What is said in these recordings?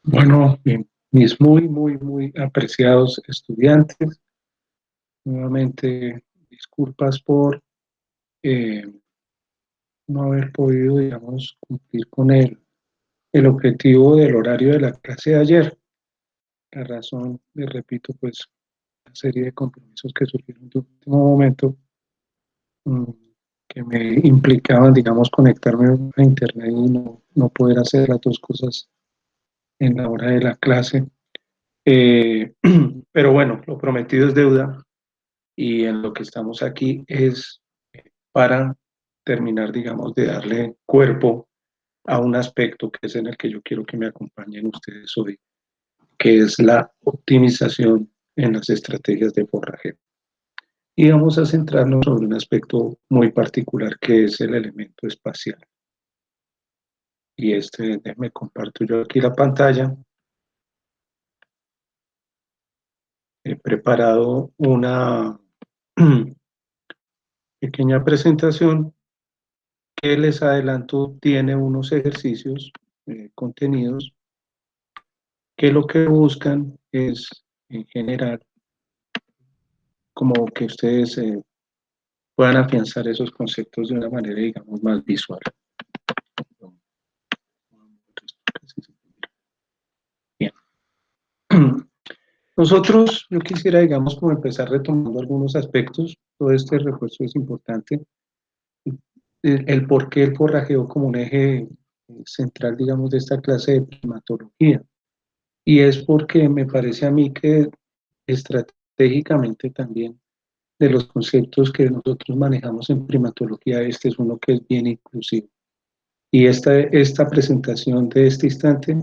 Bueno, mis muy apreciados estudiantes, nuevamente disculpas por eh, no haber podido, digamos, cumplir con el objetivo del horario de la clase de ayer. La razón, les repito, pues, una serie de compromisos que surgieron de último momento, mm, que me implicaban, digamos, conectarme a internet y no poder hacer las dos cosas en la hora de la clase. Eh, pero bueno, lo prometido es deuda. Y en lo que estamos aquí es para terminar, digamos, de darle cuerpo a un aspecto que es en el que yo quiero que me acompañen ustedes hoy, que es la optimización en las estrategias de forrajeo. Y vamos a centrarnos sobre un aspecto muy particular que es el elemento espacial. Y déjame comparto yo aquí la pantalla. He preparado una pequeña presentación que les adelanto, tiene unos ejercicios contenidos que lo que buscan es, en general, como que ustedes puedan afianzar esos conceptos de una manera, digamos, más visual. Bien. Nosotros, yo quisiera, digamos, como empezar retomando algunos aspectos. Todo este refuerzo es importante. El por qué el forrajeo como un eje central, digamos, de esta clase de primatología. Y es porque me parece a mí que estratégicamente también de los conceptos que nosotros manejamos en primatología, este es uno que es bien inclusivo. Y esta presentación de este instante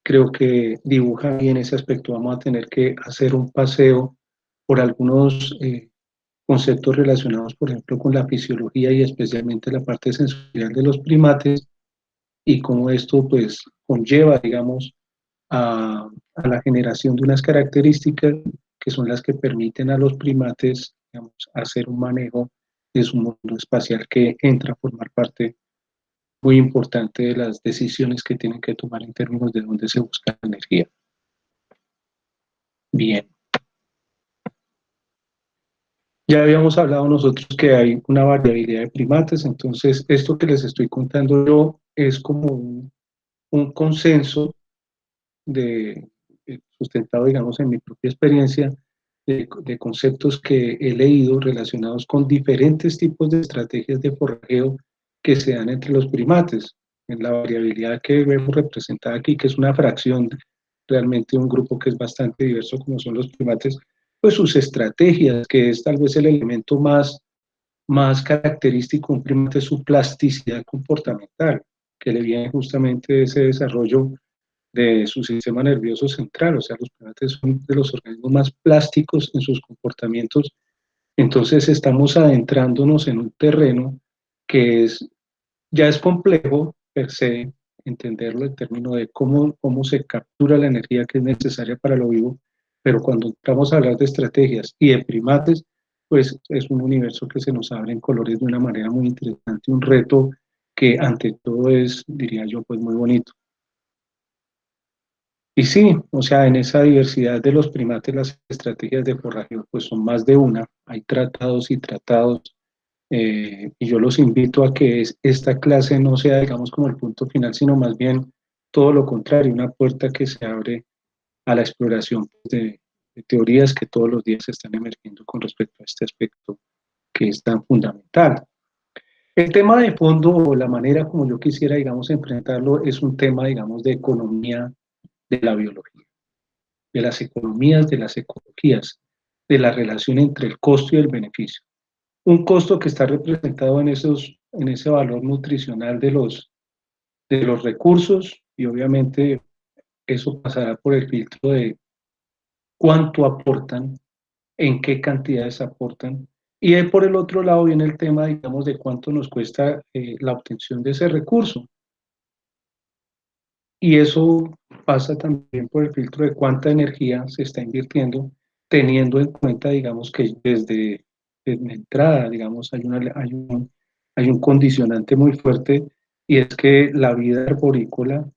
creo que dibuja bien ese aspecto. Vamos a tener que hacer un paseo por algunos conceptos relacionados, por ejemplo, con la fisiología y especialmente la parte sensorial de los primates y cómo esto pues conlleva, digamos, a la generación de unas características que son las que permiten a los primates, digamos, hacer un manejo de su mundo espacial que entra a formar parte muy importante de las decisiones que tienen que tomar en términos de dónde se busca la energía. Bien, ya habíamos hablado nosotros que hay una variabilidad de primates, entonces esto que les estoy contando yo es como un consenso de, sustentado, digamos, en mi propia experiencia, de conceptos que he leído relacionados con diferentes tipos de estrategias de forrajeo que se dan entre los primates, en la variabilidad que vemos representada aquí, que es una fracción realmente de un grupo que es bastante diverso como son los primates, pues sus estrategias, que es tal vez el elemento más característico de un primate, es su plasticidad comportamental, que le viene justamente de ese desarrollo de su sistema nervioso central, o sea, los primates son de los organismos más plásticos en sus comportamientos. Entonces estamos adentrándonos en un terreno que ya es complejo per se entenderlo en términos de cómo se captura la energía que es necesaria para lo vivo, pero cuando entramos a hablar de estrategias y de primates, pues es un universo que se nos abre en colores de una manera muy interesante, un reto que ante todo es, diría yo, pues muy bonito. Y sí, o sea, en esa diversidad de los primates, las estrategias de forrajeo pues son más de una. Hay tratados y tratados, y yo los invito a que esta clase no sea, digamos, como el punto final, sino más bien todo lo contrario, una puerta que se abre a la exploración de teorías que todos los días están emergiendo con respecto a este aspecto que es tan fundamental. El tema de fondo o la manera como yo quisiera, digamos, enfrentarlo es un tema, digamos, de economía de la biología, de las economías, de las ecologías, de la relación entre el costo y el beneficio. Un costo que está representado en ese valor nutricional de los recursos y obviamente eso pasará por el filtro de cuánto aportan, en qué cantidades aportan. Y por el otro lado viene el tema, digamos, de cuánto nos cuesta la obtención de ese recurso. Y eso pasa también por el filtro de cuánta energía se está invirtiendo, teniendo en cuenta, digamos, que desde la entrada, digamos, hay un condicionante muy fuerte y es que la vida arborícola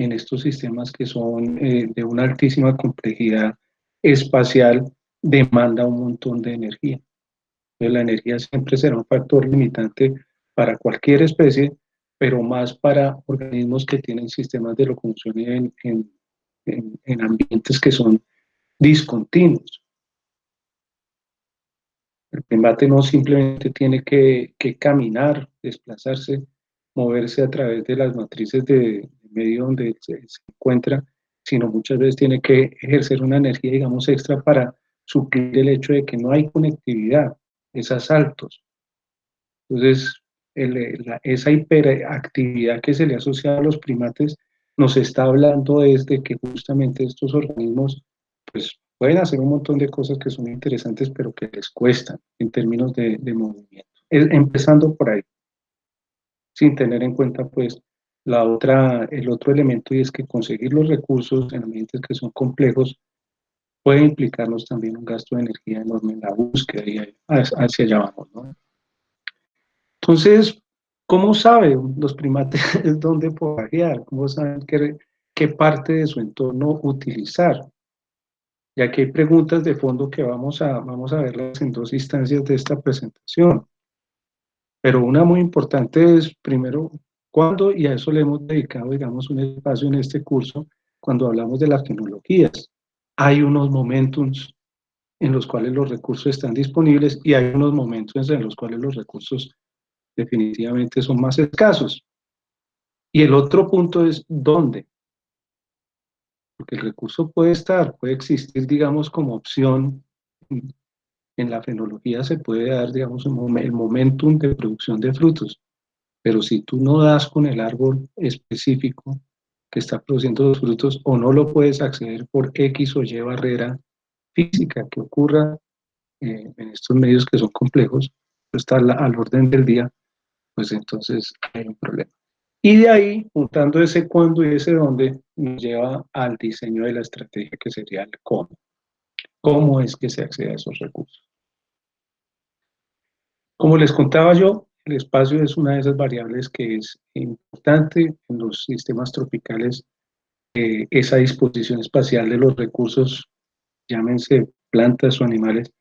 en estos sistemas que son de una altísima complejidad espacial, demanda un montón de energía. Entonces, la energía siempre será un factor limitante para cualquier especie, pero más para organismos que tienen sistemas de locomoción en ambientes que son discontinuos. El primate no simplemente tiene que caminar, desplazarse, moverse a través de las matrices de medio donde se encuentra, sino muchas veces tiene que ejercer una energía, digamos, extra para suplir el hecho de que no hay conectividad, es a saltos. Entonces, esa hiperactividad que se le asocia a los primates nos está hablando desde que justamente estos organismos pues, pueden hacer un montón de cosas que son interesantes, pero que les cuestan en términos de movimiento. Empezando por ahí, sin tener en cuenta pues el otro elemento, y es que conseguir los recursos en ambientes que son complejos puede implicarnos también un gasto de energía enorme en la búsqueda y hacia allá vamos, ¿no? Entonces, ¿cómo saben los primates dónde forajear? ¿Cómo saben qué parte de su entorno utilizar? Y aquí hay preguntas de fondo que vamos a verlas en dos instancias de esta presentación. Pero una muy importante es, primero, cuándo, y a eso le hemos dedicado, digamos, un espacio en este curso, cuando hablamos de las tecnologías. Hay unos momentos en los cuales los recursos están disponibles y hay unos momentos en los cuales los recursos definitivamente son más escasos. Y el otro punto es dónde, porque el recurso puede existir, digamos, como opción. En la fenología se puede dar, digamos, el momentum de producción de frutos, pero si tú no das con el árbol específico que está produciendo los frutos o no lo puedes acceder por X o Y barrera física que ocurra en estos medios que son complejos, está al orden del día, pues entonces hay un problema. Y de ahí, juntando ese cuándo y ese dónde, nos lleva al diseño de la estrategia que sería el cómo. ¿Cómo es que se accede a esos recursos? Como les contaba yo, el espacio es una de esas variables que es importante en los sistemas tropicales. Esa disposición espacial de los recursos, llámense plantas o animales,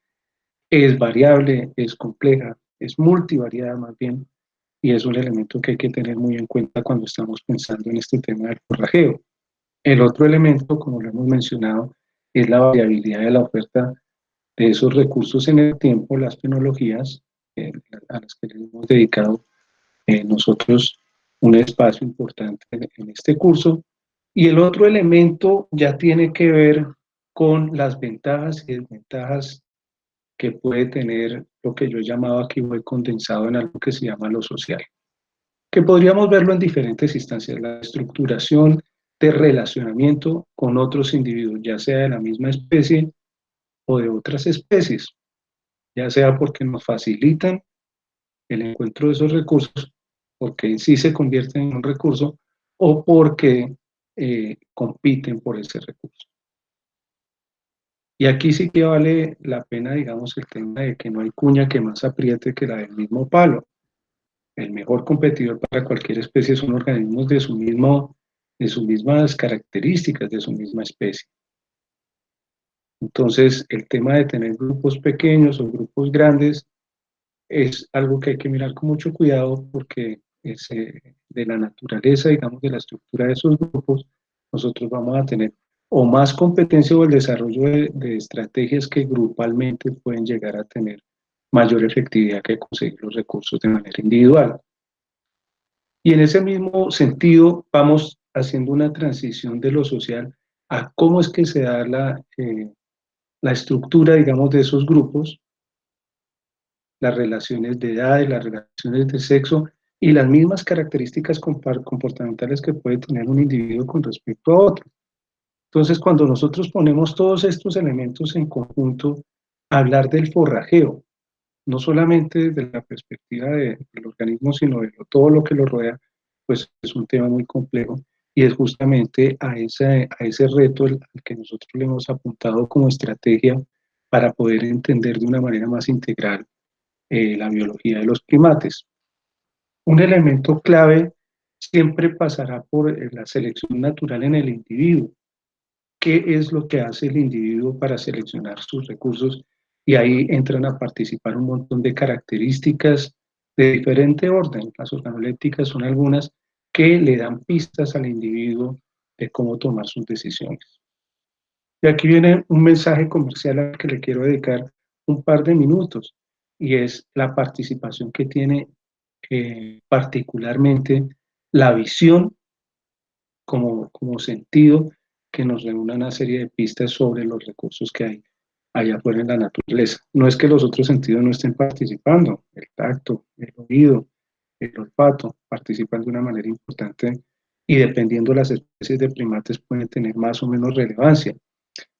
es variable, es compleja, es multivariada más bien, y es un elemento que hay que tener muy en cuenta cuando estamos pensando en este tema del forrajeo. El otro elemento, como lo hemos mencionado, es la variabilidad de la oferta de esos recursos en el tiempo, las tecnologías a las que le hemos dedicado nosotros un espacio importante en este curso. Y el otro elemento ya tiene que ver con las ventajas y desventajas que puede tener lo que yo he llamado aquí muy condensado en algo que se llama lo social, que podríamos verlo en diferentes instancias, la estructuración de relacionamiento con otros individuos, ya sea de la misma especie o de otras especies, ya sea porque nos facilitan el encuentro de esos recursos, porque en sí se convierten en un recurso, o porque compiten por ese recurso. Y aquí sí que vale la pena, digamos, el tema de que no hay cuña que más apriete que la del mismo palo. El mejor competidor para cualquier especie son organismos de sus mismas características, de su misma especie. Entonces, el tema de tener grupos pequeños o grupos grandes es algo que hay que mirar con mucho cuidado porque de la naturaleza, digamos, de la estructura de esos grupos, nosotros vamos a tener o más competencia o el desarrollo de estrategias que grupalmente pueden llegar a tener mayor efectividad que conseguir los recursos de manera individual. Y en ese mismo sentido, vamos haciendo una transición de lo social a cómo es que se da la estructura, digamos, de esos grupos, las relaciones de edad, las relaciones de sexo y las mismas características comportamentales que puede tener un individuo con respecto a otro. Entonces, cuando nosotros ponemos todos estos elementos en conjunto, hablar del forrajeo, no solamente desde la perspectiva del organismo, sino de todo lo que lo rodea, pues es un tema muy complejo y es justamente a ese reto al que nosotros le hemos apuntado como estrategia para poder entender de una manera más integral, la biología de los primates. Un elemento clave, siempre pasará por la selección natural en el individuo. ¿Qué es lo que hace el individuo para seleccionar sus recursos? Y ahí entran a participar un montón de características de diferente orden. Las organolépticas son algunas que le dan pistas al individuo de cómo tomar sus decisiones. Y aquí viene un mensaje comercial al que le quiero dedicar un par de minutos, y es la participación que tiene particularmente la visión como sentido que nos reúna una serie de pistas sobre los recursos que hay allá afuera en la naturaleza. No es que los otros sentidos no estén participando, el tacto, el oído, el olfato, participan de una manera importante y dependiendo de las especies de primates pueden tener más o menos relevancia,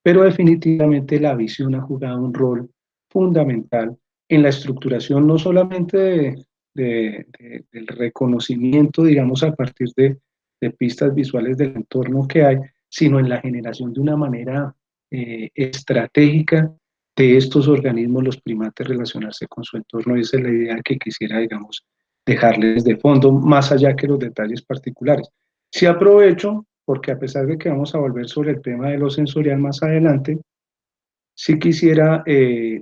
pero definitivamente la visión ha jugado un rol fundamental en la estructuración no solamente del reconocimiento, digamos, a partir de pistas visuales del entorno que hay, sino en la generación de una manera estratégica de estos organismos, los primates, relacionarse con su entorno. Y esa es la idea que quisiera, digamos, dejarles de fondo, más allá que los detalles particulares. Si aprovecho, porque a pesar de que vamos a volver sobre el tema de lo sensorial más adelante, sí quisiera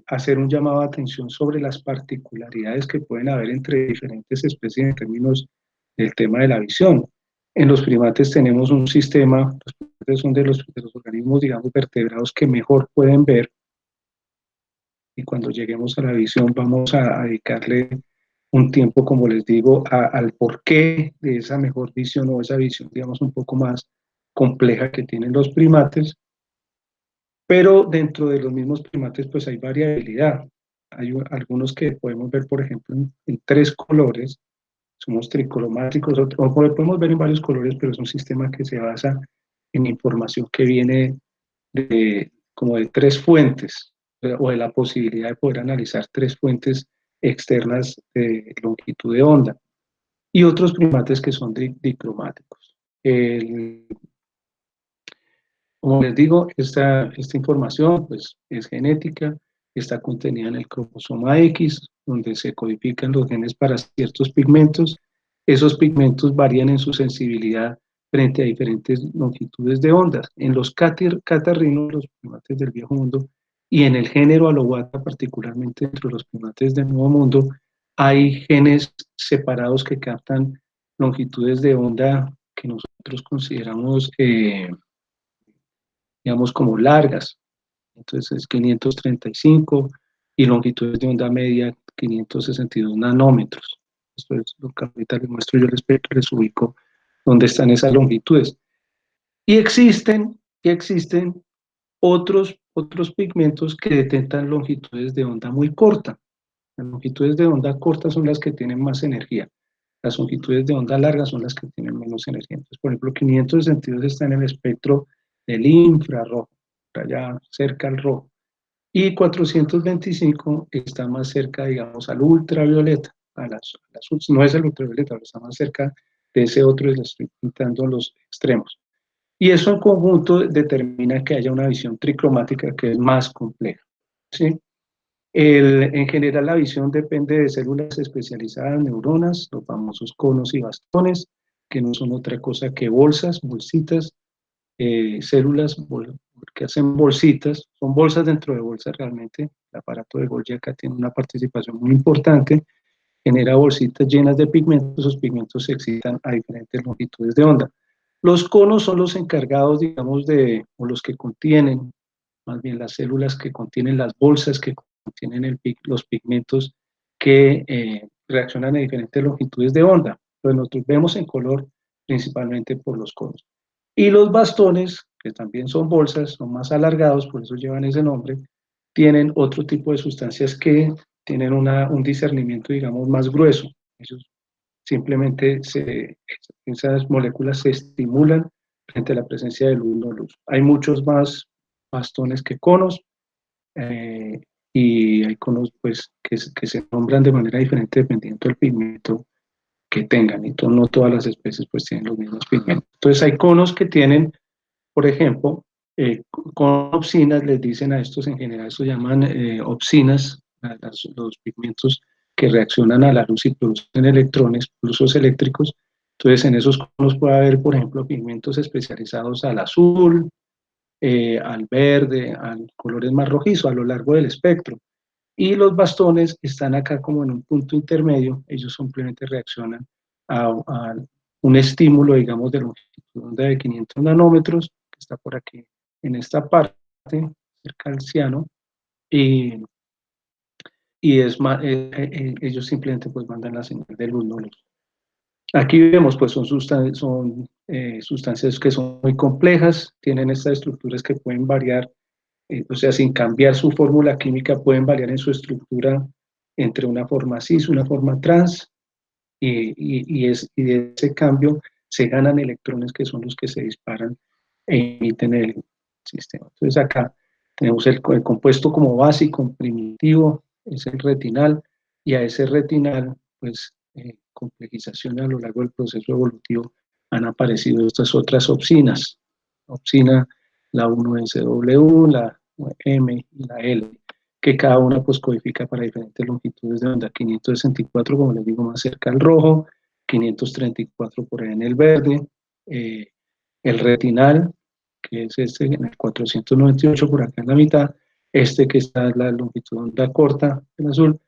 hacer un llamado de atención sobre las particularidades que pueden haber entre diferentes especies en términos del tema de la visión. En los primates tenemos un sistema, los primates son de los organismos, digamos, vertebrados que mejor pueden ver, y cuando lleguemos a la visión vamos a dedicarle un tiempo, como les digo, al porqué de esa mejor visión o esa visión, digamos, un poco más compleja que tienen los primates, pero dentro de los mismos primates pues hay variabilidad. Hay algunos que podemos ver, por ejemplo, en tres colores, somos tricromáticos, o podemos ver en varios colores, pero es un sistema que se basa en información que viene como de tres fuentes, o de la posibilidad de poder analizar tres fuentes externas de longitud de onda, y otros primates que son dicromáticos. Como les digo, esta información pues, es genética, está contenida en el cromosoma X, donde se codifican los genes para ciertos pigmentos. Esos pigmentos varían en su sensibilidad frente a diferentes longitudes de ondas. En los catarrinos, los primates del Viejo Mundo, y en el género Alowata, particularmente entre los primates del Nuevo Mundo, hay genes separados que captan longitudes de onda que nosotros consideramos digamos, como largas. Entonces es 535 y longitudes de onda media 562 nanómetros. Esto es lo que ahorita les muestro yo al espectro, les ubico dónde están esas longitudes. Y existen otros pigmentos que detectan longitudes de onda muy corta. Las longitudes de onda corta son las que tienen más energía. Las longitudes de onda larga son las que tienen menos energía. Entonces, por ejemplo, 562 está en el espectro del infrarrojo, allá cerca al rojo, y 425 está más cerca, digamos, al ultravioleta, no es el ultravioleta, pero está más cerca de ese otro, y le estoy pintando los extremos. Y eso en conjunto determina que haya una visión tricromática que es más compleja, ¿sí? En general, la visión depende de células especializadas, neuronas, los famosos conos y bastones, que no son otra cosa que bolsitas, células que hacen bolsitas, son bolsas dentro de bolsas realmente. El aparato de Golgi acá tiene una participación muy importante, genera bolsitas llenas de pigmentos, esos pigmentos se excitan a diferentes longitudes de onda. Los conos son los encargados, digamos, o los que contienen, más bien las células que contienen las bolsas que contienen los pigmentos que reaccionan a diferentes longitudes de onda. Entonces nosotros vemos en color principalmente por los conos. Y los bastones, que también son bolsas, son más alargados, por eso llevan ese nombre, tienen otro tipo de sustancias que tienen un discernimiento, digamos, más grueso. Ellos simplemente esas moléculas se estimulan frente a la presencia de luz o no luz. Hay muchos más bastones que conos, eh, y hay conos pues, que se nombran de manera diferente dependiendo del pigmento que tengan. Entonces, no todas las especies pues, tienen los mismos pigmentos. Entonces, hay conos que tienen, por ejemplo, con opsinas, les dicen a estos en general, se llaman opsinas, los pigmentos que reaccionan a la luz y producen electrones, pulsos eléctricos, Entonces, en esos conos puede haber, por ejemplo, pigmentos especializados al azul, al verde, al colores más rojizos a lo largo del espectro. Y los bastones están acá como en un punto intermedio, ellos simplemente reaccionan a un estímulo, digamos, de longitud de onda de 500 nanómetros, que está por aquí en esta parte, cerca del ciano, y, y es ellos simplemente pues mandan la señal de luz, no luz. Aquí vemos, pues sustancias que son muy complejas, tienen estas estructuras que pueden variar, o sea, sin cambiar su fórmula química, pueden variar en su estructura entre una forma cis, una forma trans, y de ese cambio se ganan electrones que son los que se disparan e emiten el sistema. Entonces acá tenemos el compuesto como básico, primitivo, es el retinal, y a ese retinal, pues, complejización a lo largo del proceso evolutivo, han aparecido estas otras opsinas. Opsina, la 1SW, la M y la L, que cada una pues codifica para diferentes longitudes de onda. 564, como les digo, más cerca al rojo, 534 por ahí en el verde, eh, el retinal, que es este en el 498 por acá en la mitad, este que está en la longitud de onda corta, el azul,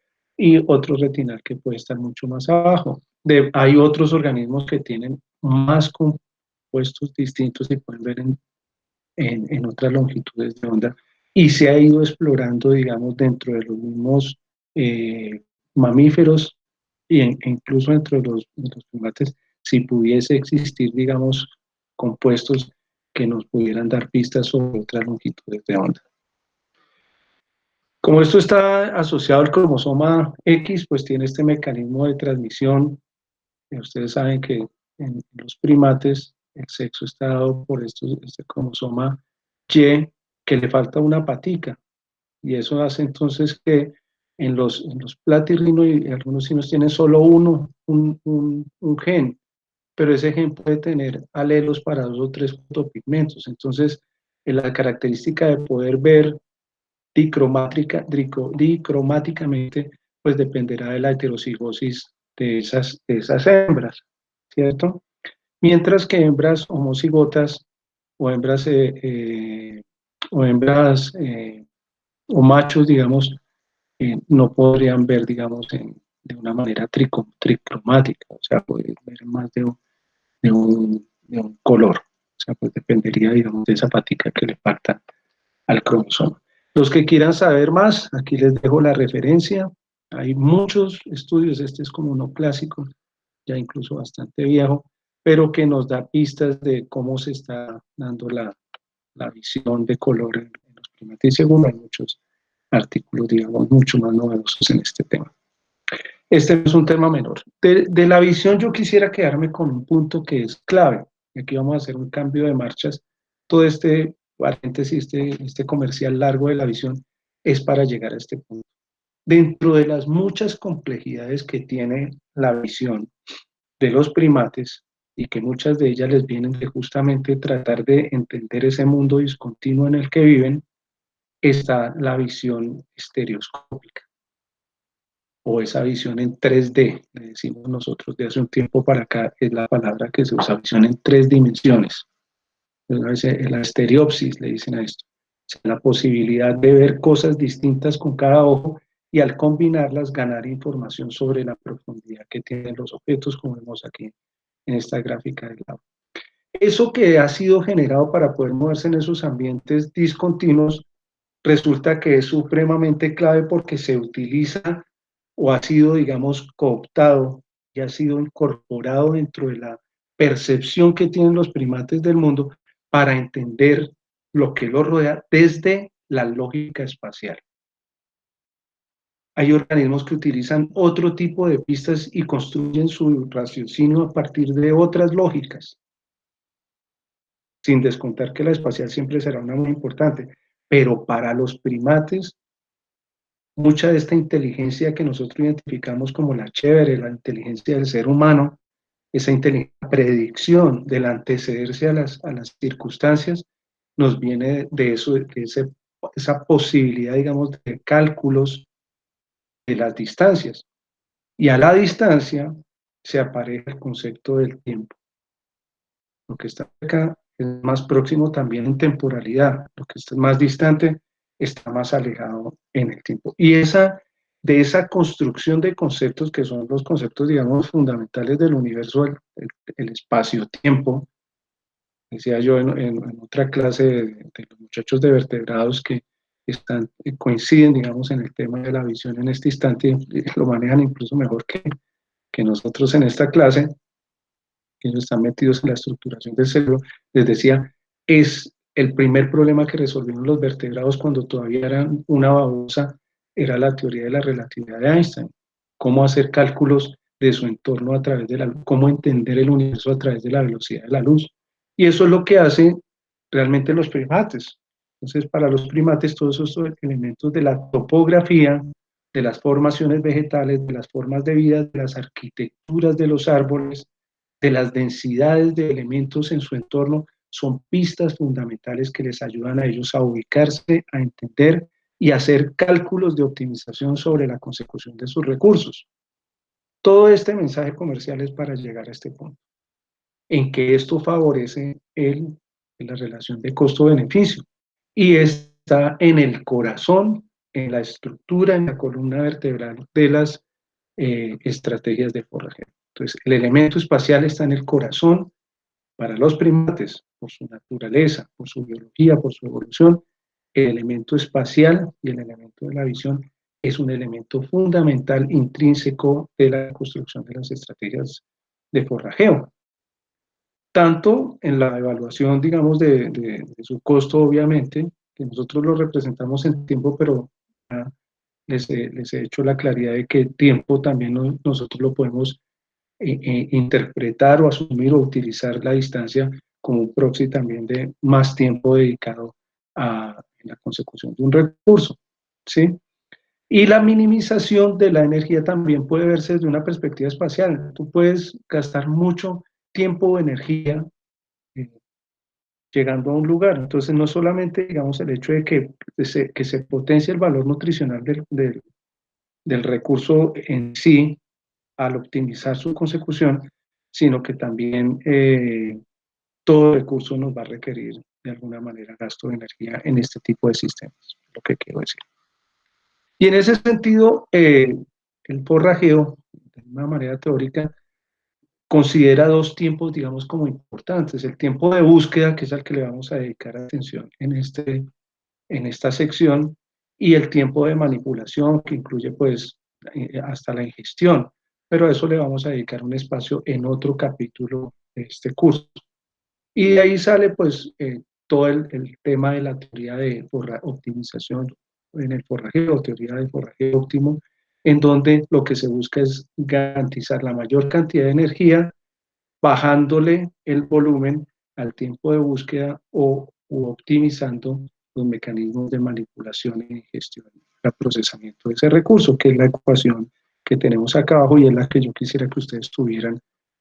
y otro retinal que puede estar mucho más abajo. Hay otros organismos que tienen más compuestos distintos y pueden ver en otras longitudes de onda, y se ha ido explorando, digamos, dentro de los mismos mamíferos e incluso dentro de los primates, si pudiese existir, digamos, compuestos que nos pudieran dar pistas sobre otras longitudes de onda. Como esto está asociado al cromosoma X, pues tiene este mecanismo de transmisión. Ustedes saben que en los primates el sexo está dado por este cromosoma Y, que le falta una patica, y eso hace entonces que en los platirrinos y algunos sinos tienen solo un gen, pero ese gen puede tener alelos para 2 o 3 fotopigmentos. Entonces, la característica de poder ver dicromáticamente, pues dependerá de la heterocigosis de esas hembras, ¿cierto? Mientras que hembras homocigotas o hembras, o hembras o machos, digamos, no podrían ver, digamos, de una manera tricromática, o sea, pueden ver más de un color, o sea, pues dependería, digamos, de esa patica que le falta al cromosoma. Los que quieran saber más, aquí les dejo la referencia. Hay muchos estudios, este es como uno clásico, ya incluso bastante viejo, pero que nos da pistas de cómo se está dando la visión de color en los primates. Y según hay muchos artículos, digamos, mucho más novedosos en este tema. Este no es un tema menor. De la visión yo quisiera quedarme con un punto que es clave. Aquí vamos a hacer un cambio de marchas. Todo este paréntesis, este comercial largo de la visión es para llegar a este punto. Dentro de las muchas complejidades que tiene la visión de los primates, y que muchas de ellas les vienen de justamente tratar de entender ese mundo discontinuo en el que viven, está la visión estereoscópica, o esa visión en 3D, le decimos nosotros de hace un tiempo para acá, es la palabra que se usa, visión en 3 dimensiones. La estereopsis le dicen a esto, o sea, la posibilidad de ver cosas distintas con cada ojo y al combinarlas ganar información sobre la profundidad que tienen los objetos, como vemos aquí en esta gráfica del lado. Eso que ha sido generado para poder moverse en esos ambientes discontinuos resulta que es supremamente clave porque se utiliza o ha sido, digamos, cooptado y ha sido incorporado dentro de la percepción que tienen los primates del mundo para entender lo que los rodea desde la lógica espacial. Hay organismos que utilizan otro tipo de pistas y construyen su raciocinio a partir de otras lógicas, sin descontar que la espacial siempre será una muy importante, pero para los primates mucha de esta inteligencia que nosotros identificamos como la chévere, la inteligencia del ser humano, esa predicción del antecederse a las circunstancias, nos viene de eso, esa posibilidad, digamos, de cálculos de las distancias. Y a la distancia, se apareja el concepto del tiempo. Lo que está acá es más próximo también en temporalidad, lo que está más distante está más alejado en el tiempo. Y de esa construcción de conceptos que son los conceptos, digamos, fundamentales del universo, el espacio-tiempo, decía yo en otra clase de los muchachos de vertebrados que coinciden, digamos, en el tema de la visión en este instante, lo manejan incluso mejor que nosotros en esta clase, que ellos están metidos en la estructuración del cerebro, les decía, es el primer problema que resolvieron los vertebrados cuando todavía eran una babosa, era la teoría de la relatividad de Einstein. Cómo hacer cálculos de su entorno a través de la luz, cómo entender el universo a través de la velocidad de la luz. Y eso es lo que hacen realmente los primates. Entonces, para los primates, todos esos elementos de la topografía, de las formaciones vegetales, de las formas de vida, de las arquitecturas de los árboles, de las densidades de elementos en su entorno, son pistas fundamentales que les ayudan a ellos a ubicarse, a entender y a hacer cálculos de optimización sobre la consecución de sus recursos. Todo este mensaje comercial es para llegar a este punto, en que esto favorece la relación de costo-beneficio y está en el corazón, en la estructura, en la columna vertebral de las estrategias de forrajeo. Entonces, el elemento espacial está en el corazón para los primates, por su naturaleza, por su biología, por su evolución. El elemento espacial y el elemento de la visión es un elemento fundamental, intrínseco de la construcción de las estrategias de forrajeo. Tanto en la evaluación, digamos, de su costo, obviamente, que nosotros lo representamos en tiempo, pero les he hecho la claridad de que tiempo también nosotros lo podemos interpretar o asumir o utilizar la distancia como un proxy también de más tiempo dedicado a la consecución de un recurso, ¿sí? Y la minimización de la energía también puede verse desde una perspectiva espacial. Tú puedes gastar mucho tiempo o energía eh, llegando a un lugar. Entonces, no solamente, digamos, el hecho de que se potencie el valor nutricional del recurso en sí, al optimizar su consecución, sino que también todo recurso nos va a requerir de alguna manera gasto de energía en este tipo de sistemas, lo que quiero decir. Y en ese sentido, el forrajeo, de una manera teórica, considera dos tiempos, digamos, como importantes. El tiempo de búsqueda, que es al que le vamos a dedicar atención en esta sección, y el tiempo de manipulación, que incluye pues hasta la ingestión, pero a eso le vamos a dedicar un espacio en otro capítulo de este curso. Y de ahí sale pues todo el tema de la teoría de optimización en el forrajeo, teoría de forrajeo óptimo, en donde lo que se busca es garantizar la mayor cantidad de energía bajándole el volumen al tiempo de búsqueda o optimizando los mecanismos de manipulación y gestión para procesamiento de ese recurso, que es la ecuación que tenemos acá abajo y es la que yo quisiera que ustedes tuvieran,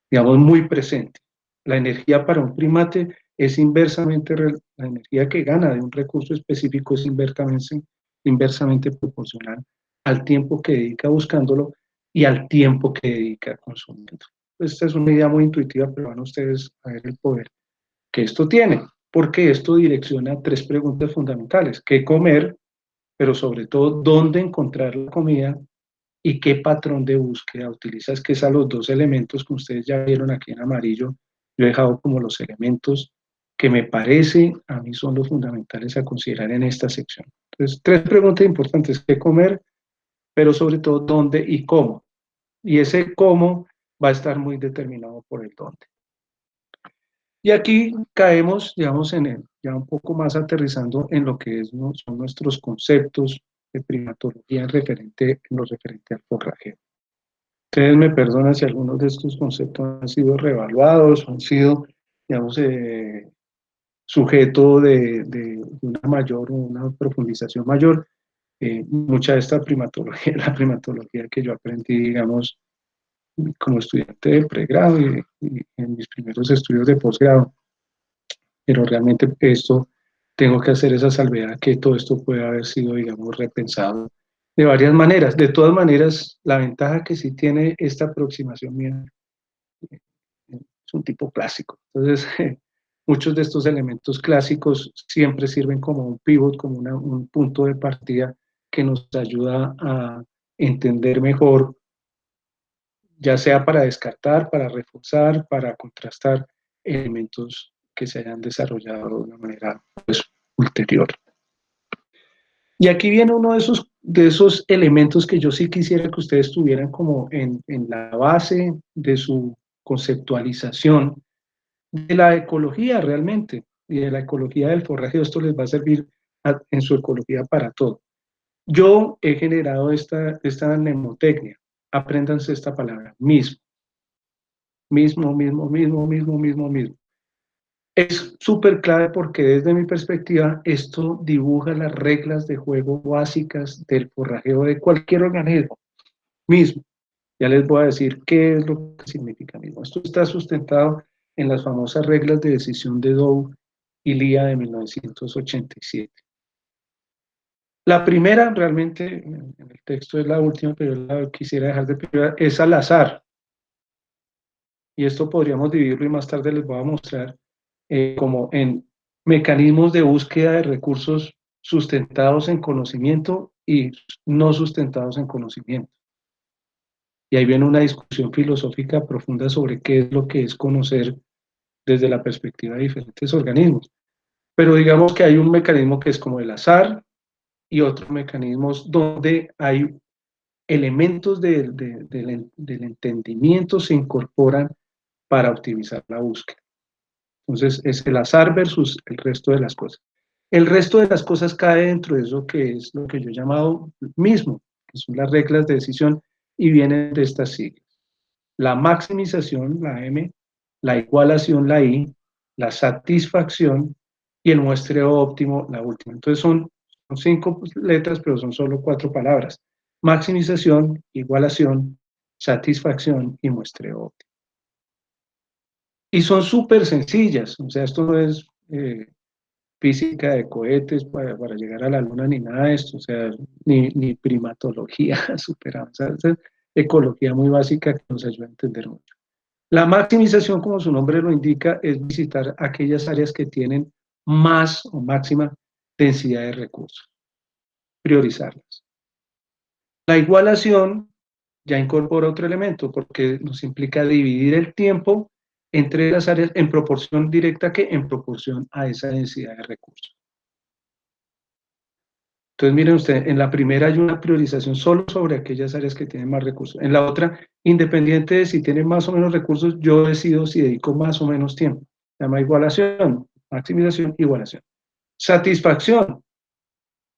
digamos, muy presente. La energía para un primate es inversamente, la energía que gana de un recurso específico es inversamente proporcional al tiempo que dedica buscándolo y al tiempo que dedica consumiendo. Esta es una idea muy intuitiva, pero van ustedes a ver el poder que esto tiene, porque esto direcciona tres preguntas fundamentales: ¿qué comer? Pero sobre todo, ¿dónde encontrar la comida? ¿Y qué patrón de búsqueda utilizas? Que es a los dos elementos que ustedes ya vieron aquí en amarillo. Yo he dejado como los elementos que me parece a mí son los fundamentales a considerar en esta sección. Entonces, tres preguntas importantes: ¿qué comer? Pero sobre todo, ¿dónde y cómo? Y ese cómo va a estar muy determinado por el dónde. Y aquí caemos, digamos, ya un poco más aterrizando en lo que son nuestros conceptos de primatología en lo referente al forrajeo. Ustedes me perdonan si algunos de estos conceptos han sido reevaluados, han sido, digamos, sujeto de una mayor, una profundización mayor. Mucha de esta primatología, la primatología que yo aprendí, digamos, como estudiante de pregrado y en mis primeros estudios de posgrado, pero realmente esto tengo que hacer esa salvedad que todo esto puede haber sido, digamos, repensado de varias maneras. De todas maneras, la ventaja que sí tiene esta aproximación mía es un tipo clásico. Entonces, muchos de estos elementos clásicos siempre sirven como un pivot, como un punto de partida que nos ayuda a entender mejor, ya sea para descartar, para reforzar, para contrastar elementos que se hayan desarrollado de una manera pues, ulterior. Y aquí viene uno de esos elementos que yo sí quisiera que ustedes tuvieran como en la base de su conceptualización de la ecología realmente, y de la ecología del forraje. Esto les va a servir en su ecología para todo. Yo he generado esta mnemotecnia. Apréndanse esta palabra, mismo. Mismo, mismo, mismo, mismo, mismo, mismo. Es súper clave porque desde mi perspectiva esto dibuja las reglas de juego básicas del forrajeo de cualquier organismo mismo. Ya les voy a decir qué es lo que significa mismo. Esto está sustentado en las famosas reglas de decisión de Dow y Lea de 1987. La primera, realmente, en el texto es la última, pero yo la quisiera dejar de primera, es al azar. Y esto podríamos dividirlo y más tarde les voy a mostrar como en mecanismos de búsqueda de recursos sustentados en conocimiento y no sustentados en conocimiento. Y ahí viene una discusión filosófica profunda sobre qué es lo que es conocer desde la perspectiva de diferentes organismos. Pero digamos que hay un mecanismo que es como el azar y otros mecanismos donde hay elementos del entendimiento se incorporan para optimizar la búsqueda. Entonces es el azar versus el resto de las cosas. El resto de las cosas cae dentro de eso que es lo que yo he llamado mismo, que son las reglas de decisión y vienen de estas siglas. La maximización, la M, la igualación, la I, la satisfacción y el muestreo óptimo, la última. Entonces son 5 letras, pero son solo 4 palabras. Maximización, igualación, satisfacción y muestreo óptimo. Y son súper sencillas, o sea, esto no es física de cohetes para llegar a la luna ni nada de esto, o sea, ni primatología super avanzada, es ecología muy básica que nos ayuda a entender mucho. La maximización, como su nombre lo indica, es visitar aquellas áreas que tienen más o máxima densidad de recursos, priorizarlas. La igualación ya incorpora otro elemento porque nos implica dividir el tiempo entre las áreas en proporción directa que en proporción a esa densidad de recursos. Entonces, miren ustedes, en la primera hay una priorización solo sobre aquellas áreas que tienen más recursos. En la otra, independiente de si tienen más o menos recursos, yo decido si dedico más o menos tiempo. Se llama igualación, maximización, igualación. Satisfacción,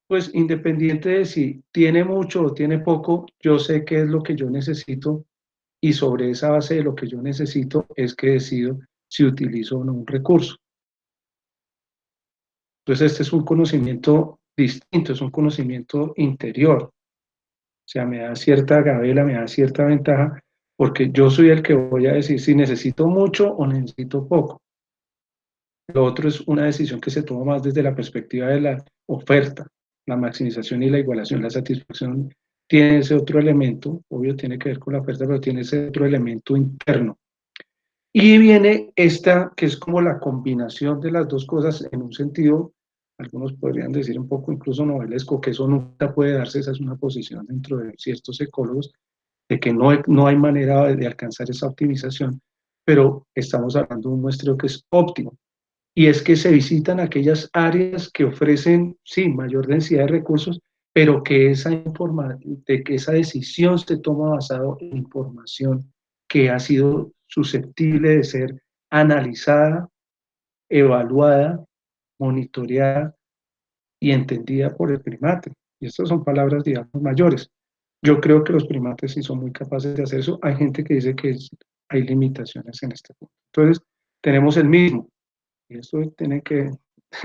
pues independiente de si tiene mucho o tiene poco, yo sé qué es lo que yo necesito y sobre esa base de lo que yo necesito es que decido si utilizo o no un recurso. Entonces, este es un conocimiento distinto, es un conocimiento interior. O sea, me da cierta gabela, me da cierta ventaja, porque yo soy el que voy a decir si necesito mucho o necesito poco. Lo otro es una decisión que se toma más desde la perspectiva de la oferta, la maximización y la igualación. La satisfacción tiene ese otro elemento, obvio tiene que ver con la oferta, pero tiene ese otro elemento interno. Y viene esta, que es como la combinación de las dos cosas en un sentido, algunos podrían decir un poco incluso novelesco, que eso nunca puede darse, esa es una posición dentro de ciertos ecólogos, de que no hay manera de alcanzar esa optimización, pero estamos hablando de un muestreo que es óptimo. Y es que se visitan aquellas áreas que ofrecen, sí, mayor densidad de recursos, pero que de que esa decisión se toma basado en información que ha sido susceptible de ser analizada, evaluada, monitoreada y entendida por el primate. Y estas son palabras, digamos, mayores. Yo creo que los primates sí son muy capaces de hacer eso. Hay gente que dice que hay limitaciones en este punto. Entonces, tenemos el mismo. Y esto tienen que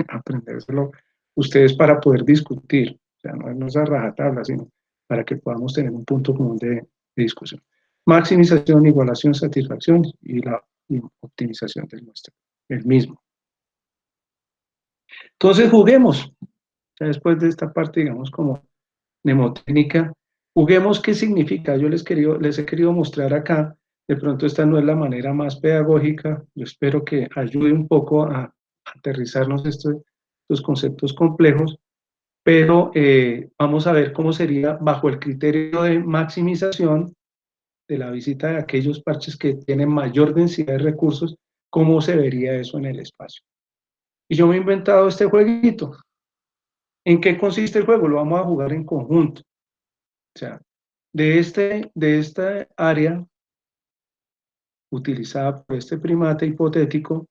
aprendérselo ustedes para poder discutir. O sea, no es a rajatabla, sino para que podamos tener un punto común de discusión. Maximización, igualación, satisfacción y la optimización del muestreo. El mismo. Entonces, juguemos. Ya después de esta parte, digamos, como mnemotécnica, juguemos qué significa. Yo les he querido mostrar acá De pronto esta no es la manera más pedagógica, yo espero que ayude un poco a aterrizarnos estos conceptos complejos, pero vamos a ver cómo sería bajo el criterio de maximización de la visita de aquellos parches que tienen mayor densidad de recursos, cómo se vería eso en el espacio. Y yo me he inventado este jueguito. ¿En qué consiste el juego? Lo vamos a jugar en conjunto. O sea, de esta área utilizada por este primate hipotético,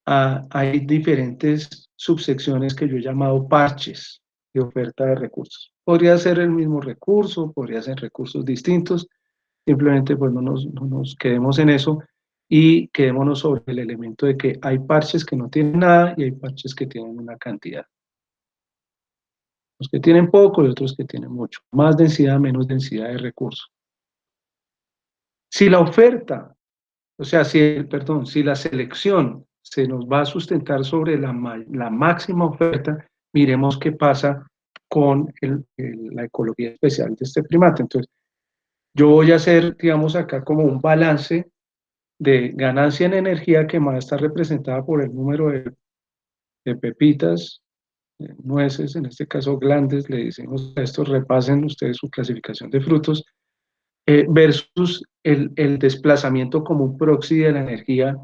hay diferentes subsecciones que yo he llamado parches de oferta de recursos. Podría ser el mismo recurso, podría ser recursos distintos, simplemente pues no nos quedemos en eso y quedémonos sobre el elemento de que hay parches que no tienen nada y hay parches que tienen una cantidad. Los que tienen poco y otros que tienen mucho. Más densidad, menos densidad de recursos. Si la oferta, o sea, si la selección se nos va a sustentar sobre la máxima oferta, miremos qué pasa con la ecología especial de este primate. Entonces, yo voy a hacer, digamos, acá como un balance de ganancia en energía que más está representada por el número de pepitas, nueces, en este caso glandes, le decimos a estos, repasen ustedes su clasificación de frutos, versus el desplazamiento como un proxy de la energía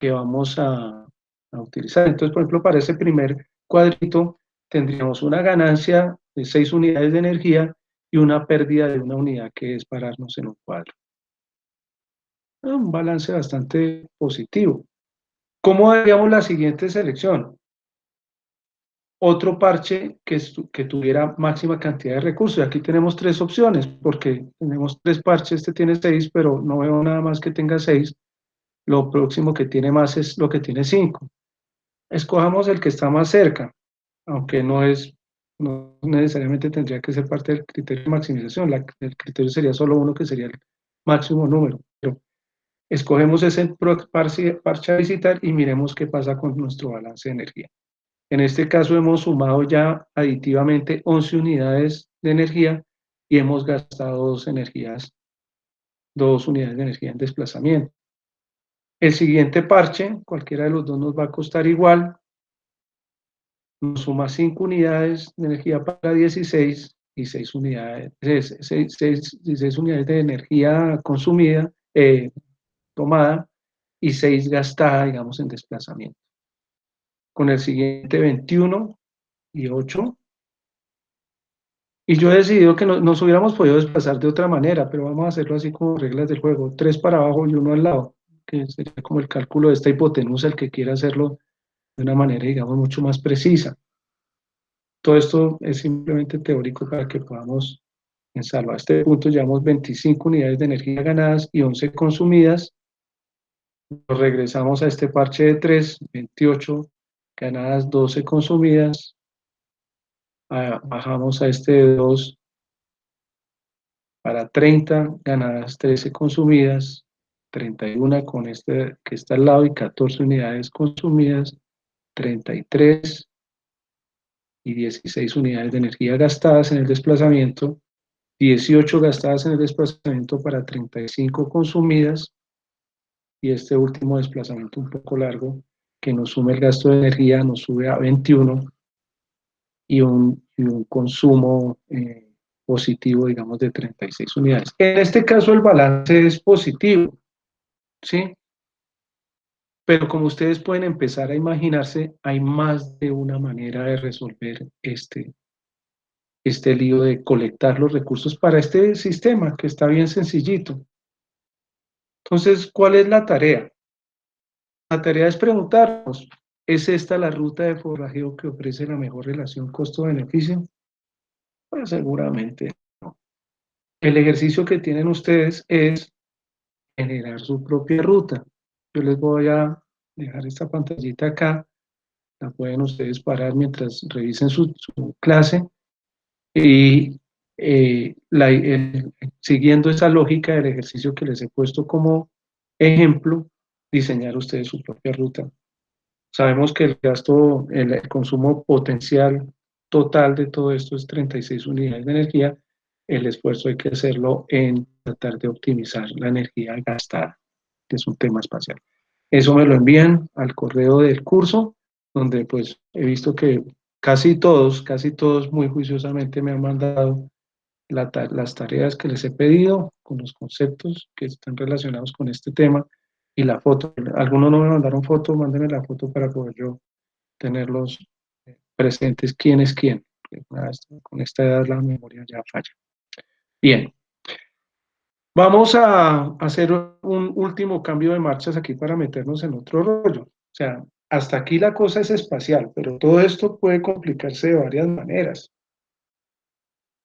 que vamos a utilizar. Entonces, por ejemplo, para ese primer cuadrito tendríamos una ganancia de 6 unidades de energía y una pérdida de una unidad, que es pararnos en un cuadro. Un balance bastante positivo. ¿Cómo haríamos la siguiente selección? Otro parche que tuviera máxima cantidad de recursos. Y aquí tenemos tres opciones, porque tenemos tres parches, este tiene 6, pero no veo nada más que tenga 6. Lo próximo que tiene más es lo que tiene 5. Escojamos el que está más cerca, aunque no necesariamente tendría que ser parte del criterio de maximización. El criterio sería solo uno, que sería el máximo número. Pero escogemos ese parche a visitar y miremos qué pasa con nuestro balance de energía. En este caso hemos sumado ya aditivamente 11 unidades de energía y hemos gastado dos unidades de energía en desplazamiento. El siguiente parche, cualquiera de los dos nos va a costar igual, nos suma 5 unidades de energía para 16 y 6 unidades, 16 unidades de energía consumida, tomada, y 6 gastada, digamos, en desplazamiento. Con el siguiente 21 y 8. Y yo he decidido que nos hubiéramos podido desplazar de otra manera, pero vamos a hacerlo así como reglas del juego, 3 para abajo y 1 al lado, que sería como el cálculo de esta hipotenusa, el que quiera hacerlo de una manera, digamos, mucho más precisa. Todo esto es simplemente teórico para que podamos ensayar. A este punto llevamos 25 unidades de energía ganadas y 11 consumidas. Nos regresamos a este parche de 3, 28 ganadas, 12 consumidas. Bajamos a este de 2 para 30 ganadas, 13 consumidas, 31 con este que está al lado y 14 unidades consumidas, 33 y 16 unidades de energía gastadas en el desplazamiento, 18 gastadas en el desplazamiento para 35 consumidas, y este último desplazamiento un poco largo que nos sume el gasto de energía, nos sube a 21 y un consumo positivo, digamos, de 36 unidades. En este caso el balance es positivo, ¿sí? Pero como ustedes pueden empezar a imaginarse, hay más de una manera de resolver este lío de colectar los recursos para este sistema, que está bien sencillito. Entonces, ¿cuál es la tarea? La tarea es preguntarnos, ¿es esta la ruta de forrajeo que ofrece la mejor relación costo-beneficio? Pues seguramente no. El ejercicio que tienen ustedes es generar su propia ruta. Yo les voy a dejar esta pantallita acá, la pueden ustedes parar mientras revisen su clase y siguiendo esa lógica del ejercicio que les he puesto como ejemplo, diseñar ustedes su propia ruta. Sabemos que el consumo potencial total de todo esto es 36 unidades de energía. El esfuerzo hay que hacerlo en tratar de optimizar la energía gastada, que es un tema espacial. Eso me lo envían al correo del curso, donde pues he visto que casi todos muy juiciosamente me han mandado las tareas que les he pedido, con los conceptos que están relacionados con este tema y la foto. Algunos no me mandaron foto, mándenme la foto para poder yo tenerlos presentes quién es quién. Con esta edad la memoria ya falla. Bien, vamos a hacer un último cambio de marchas aquí para meternos en otro rollo. O sea, hasta aquí la cosa es espacial, pero todo esto puede complicarse de varias maneras.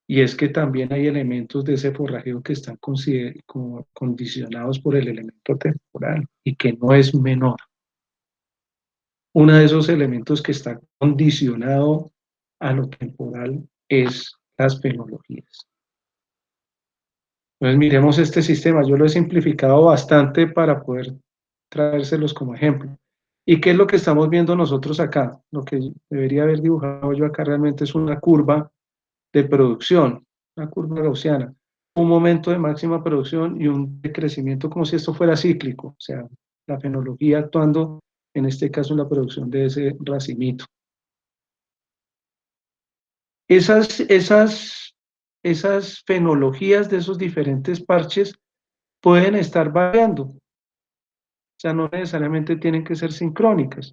Y es que también hay elementos de ese forrajeo que están condicionados por el elemento temporal y que no es menor. Uno de esos elementos que está condicionado a lo temporal es las fenologías. Entonces miremos este sistema. Yo lo he simplificado bastante para poder traérselos como ejemplo. ¿Y qué es lo que estamos viendo nosotros acá? Lo que debería haber dibujado yo acá realmente es una curva de producción, una curva gaussiana, un momento de máxima producción y un decrecimiento como si esto fuera cíclico, o sea, la fenología actuando, en este caso, en la producción de ese racimito. Esas fenologías de esos diferentes parches pueden estar variando, o sea, no necesariamente tienen que ser sincrónicas,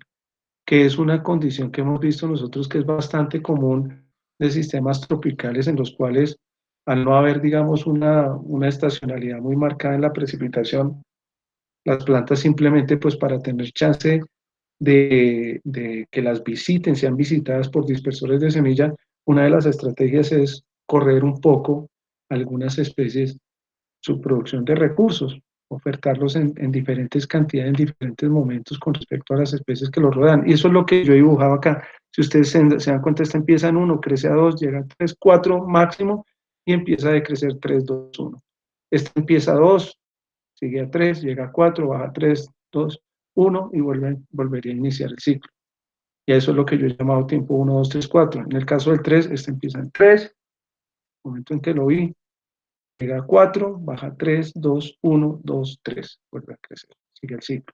que es una condición que hemos visto nosotros que es bastante común de sistemas tropicales en los cuales, al no haber, digamos, una estacionalidad muy marcada en la precipitación, las plantas simplemente, pues para tener chance de que las visiten, sean visitadas por dispersores de semilla, una de las estrategias es correr un poco algunas especies su producción de recursos, ofertarlos en diferentes cantidades, en diferentes momentos con respecto a las especies que los rodean. Y eso es lo que yo dibujaba acá. Si ustedes se dan cuenta, esta empieza en 1, crece a 2, llega a 3, 4 máximo y empieza a decrecer 3, 2, 1. Esta empieza a 2, sigue a 3, llega a 4, baja a 3, 2, 1 y volvería a iniciar el ciclo. Y eso es lo que yo he llamado tiempo 1, 2, 3, 4. En el caso del 3, este empieza en 3, momento en que lo vi, llega a 4, baja 3, 2, 1, 2, 3, vuelve a crecer, sigue el ciclo.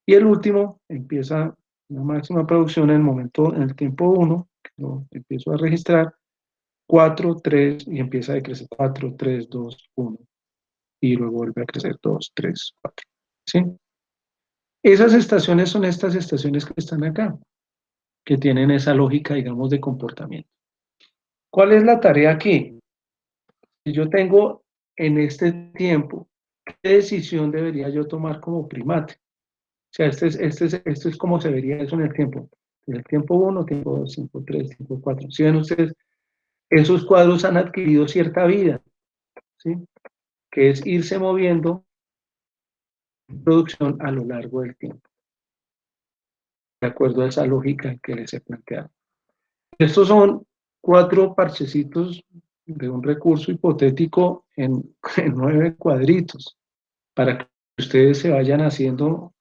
Y el último empieza una máxima producción en el momento, en el tiempo 1, que lo empiezo a registrar, 4, 3, y empieza a decrecer 4, 3, 2, 1, y luego vuelve a crecer 2, 3, 4. ¿Sí? Esas estaciones son estas estaciones que están acá, que tienen esa lógica, digamos, de comportamiento. ¿Cuál es la tarea aquí? Si yo tengo en este tiempo, ¿qué decisión debería yo tomar como primate? O sea, esto es como se vería eso en el tiempo. En el tiempo 1, tiempo 2, tiempo 3, tiempo 4. Si ven ustedes, esos cuadros han adquirido cierta vida, ¿sí? Que es irse moviendo en producción a lo largo del tiempo, de acuerdo a esa lógica que les he planteado. Estos son 4 parchecitos de un recurso hipotético en 9 cuadritos, para que ustedes se vayan haciendo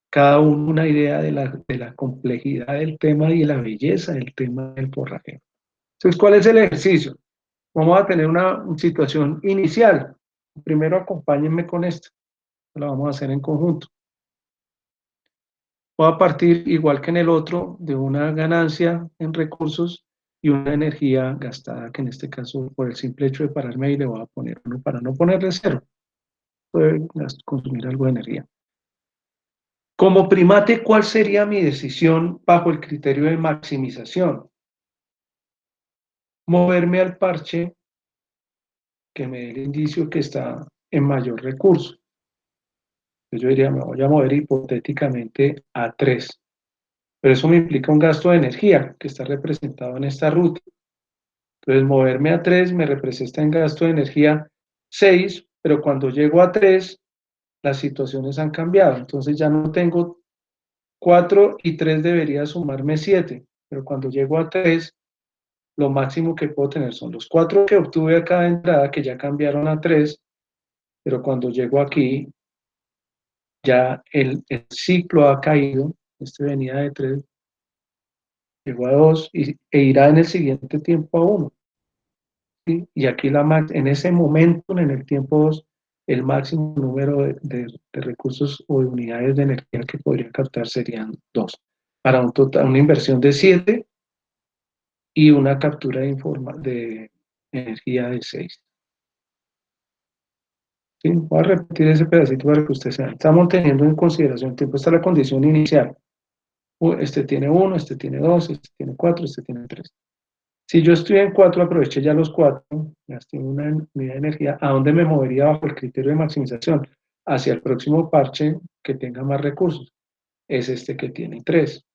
cada uno una idea de la complejidad del tema y de la belleza del tema del forrajeo. Entonces, ¿cuál es el ejercicio? Vamos a tener una situación inicial. Primero acompáñenme con esto, lo vamos a hacer en conjunto. Voy a partir, igual que en el otro, de una ganancia en recursos y una energía gastada, que en este caso, por el simple hecho de pararme ahí, le voy a poner 1 para no ponerle 0. Puede consumir algo de energía. Como primate, ¿cuál sería mi decisión bajo el criterio de maximización? Moverme al parche que me dé el indicio que está en mayor recurso. Yo diría, me voy a mover hipotéticamente a 3, pero eso me implica un gasto de energía que está representado en esta ruta. Entonces, moverme a 3 me representa en gasto de energía 6, pero cuando llego a 3, las situaciones han cambiado. Entonces ya no tengo 4 y 3 debería sumarme 7, pero cuando llego a 3, lo máximo que puedo tener son los 4 que obtuve acá de entrada, que ya cambiaron a 3, pero cuando llego aquí, ya el ciclo ha caído, este venía de 3, llegó a 2 e irá en el siguiente tiempo a 1. ¿sí? Y aquí en ese momento, en el tiempo 2, el máximo número de recursos o de unidades de energía que podría captar serían 2, para una inversión de 7 y una captura de energía de 6. ¿Sí? Voy a repetir ese pedacito para que usted sea. Estamos teniendo en consideración el tiempo. Esta es la condición inicial. Este tiene 1, este tiene 2, este tiene 4, este tiene 3. Si yo estoy en 4, aproveché ya los 4, gasté una unidad de energía, ¿a dónde me movería bajo el criterio de maximización? Hacia el próximo parche que tenga más recursos. Es este que tiene 3.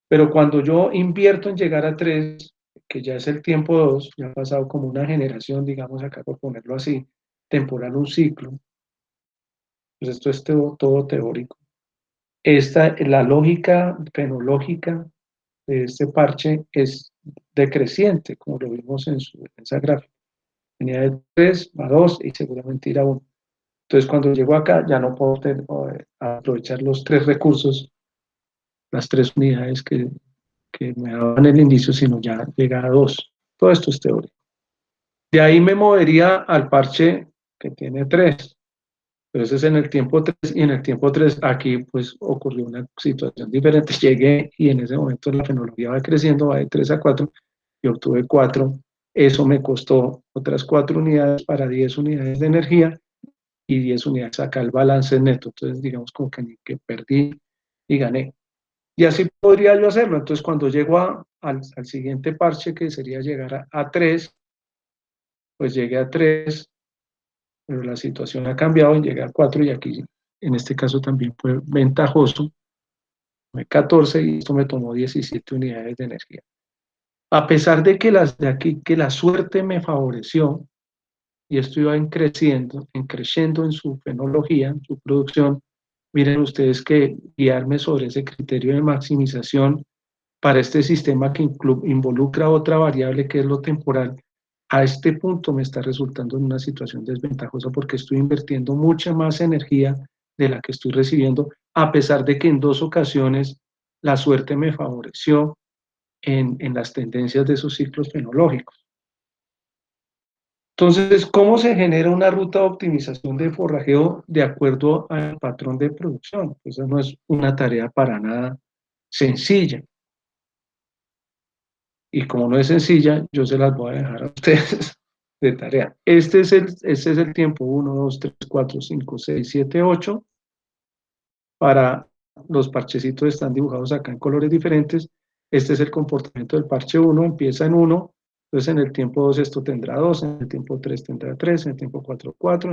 Pero cuando yo invierto en llegar a 3, que ya es el tiempo 2, ya ha pasado como una generación, digamos acá por ponerlo así, temporal, un ciclo, pues esto es todo teórico. La lógica fenológica de este parche es decreciente, como lo vimos en esa gráfica. Venía de 3 a 2 y seguramente irá a 1. Entonces, cuando llego acá, ya no puedo aprovechar los 3 recursos, las 3 unidades que me daban el indicio, sino ya llega a 2. Todo esto es teórico. De ahí me movería al parche que tiene 3. Pero ese es en el tiempo 3, y en el tiempo 3 aquí pues ocurrió una situación diferente. Llegué y en ese momento la fenología va creciendo, va de 3 a 4 y obtuve 4. Eso me costó otras 4 unidades para 10 unidades de energía y 10 unidades acá el balance neto. Entonces digamos como que perdí y gané. Y así podría yo hacerlo. Entonces cuando llego al siguiente parche, que sería llegar a 3, pues llegué a 3, pero la situación ha cambiado y llegué a 4 y aquí en este caso también fue ventajoso, fue 14 y esto me tomó 17 unidades de energía. A pesar de que las de aquí, que la suerte me favoreció y esto iba creciendo en su fenología, en su producción, miren ustedes que guiarme sobre ese criterio de maximización para este sistema que involucra otra variable que es lo temporal, a este punto me está resultando en una situación desventajosa porque estoy invirtiendo mucha más energía de la que estoy recibiendo, a pesar de que en 2 ocasiones la suerte me favoreció en las tendencias de esos ciclos fenológicos. Entonces, ¿cómo se genera una ruta de optimización de forrajeo de acuerdo al patrón de producción? Pues esa no es una tarea para nada sencilla. Y como no es sencilla, yo se las voy a dejar a ustedes de tarea. Este es el tiempo 1, 2, 3, 4, 5, 6, 7, 8. Para los parchecitos están dibujados acá en colores diferentes. Este es el comportamiento del parche 1, empieza en 1. Entonces en el tiempo 2 esto tendrá 2, en el tiempo 3 tendrá 3, en el tiempo 4, 4,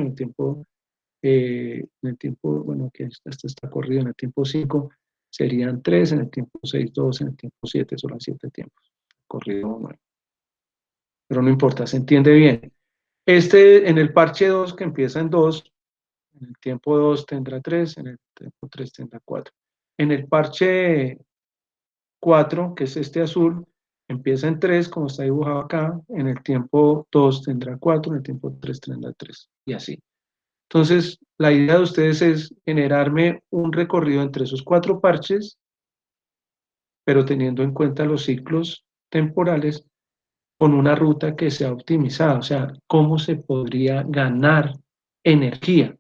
bueno, que este está corrido, en el tiempo 5 serían 3, en el tiempo 6, 2, en el tiempo 7 son 7 tiempos. Corrido 9. Pero no importa, se entiende bien. En el parche 2 que empieza en 2, en el tiempo 2 tendrá 3, en el tiempo 3 tendrá 4. En el parche 4, que es este azul, empieza en 3, como está dibujado acá, en el tiempo 2 tendrá 4, en el tiempo 3 tendrá 3, y así. Entonces, la idea de ustedes es generarme un recorrido entre esos 4 parches, pero teniendo en cuenta los ciclos temporales con una ruta que sea optimizada, o sea, cómo se podría ganar energía.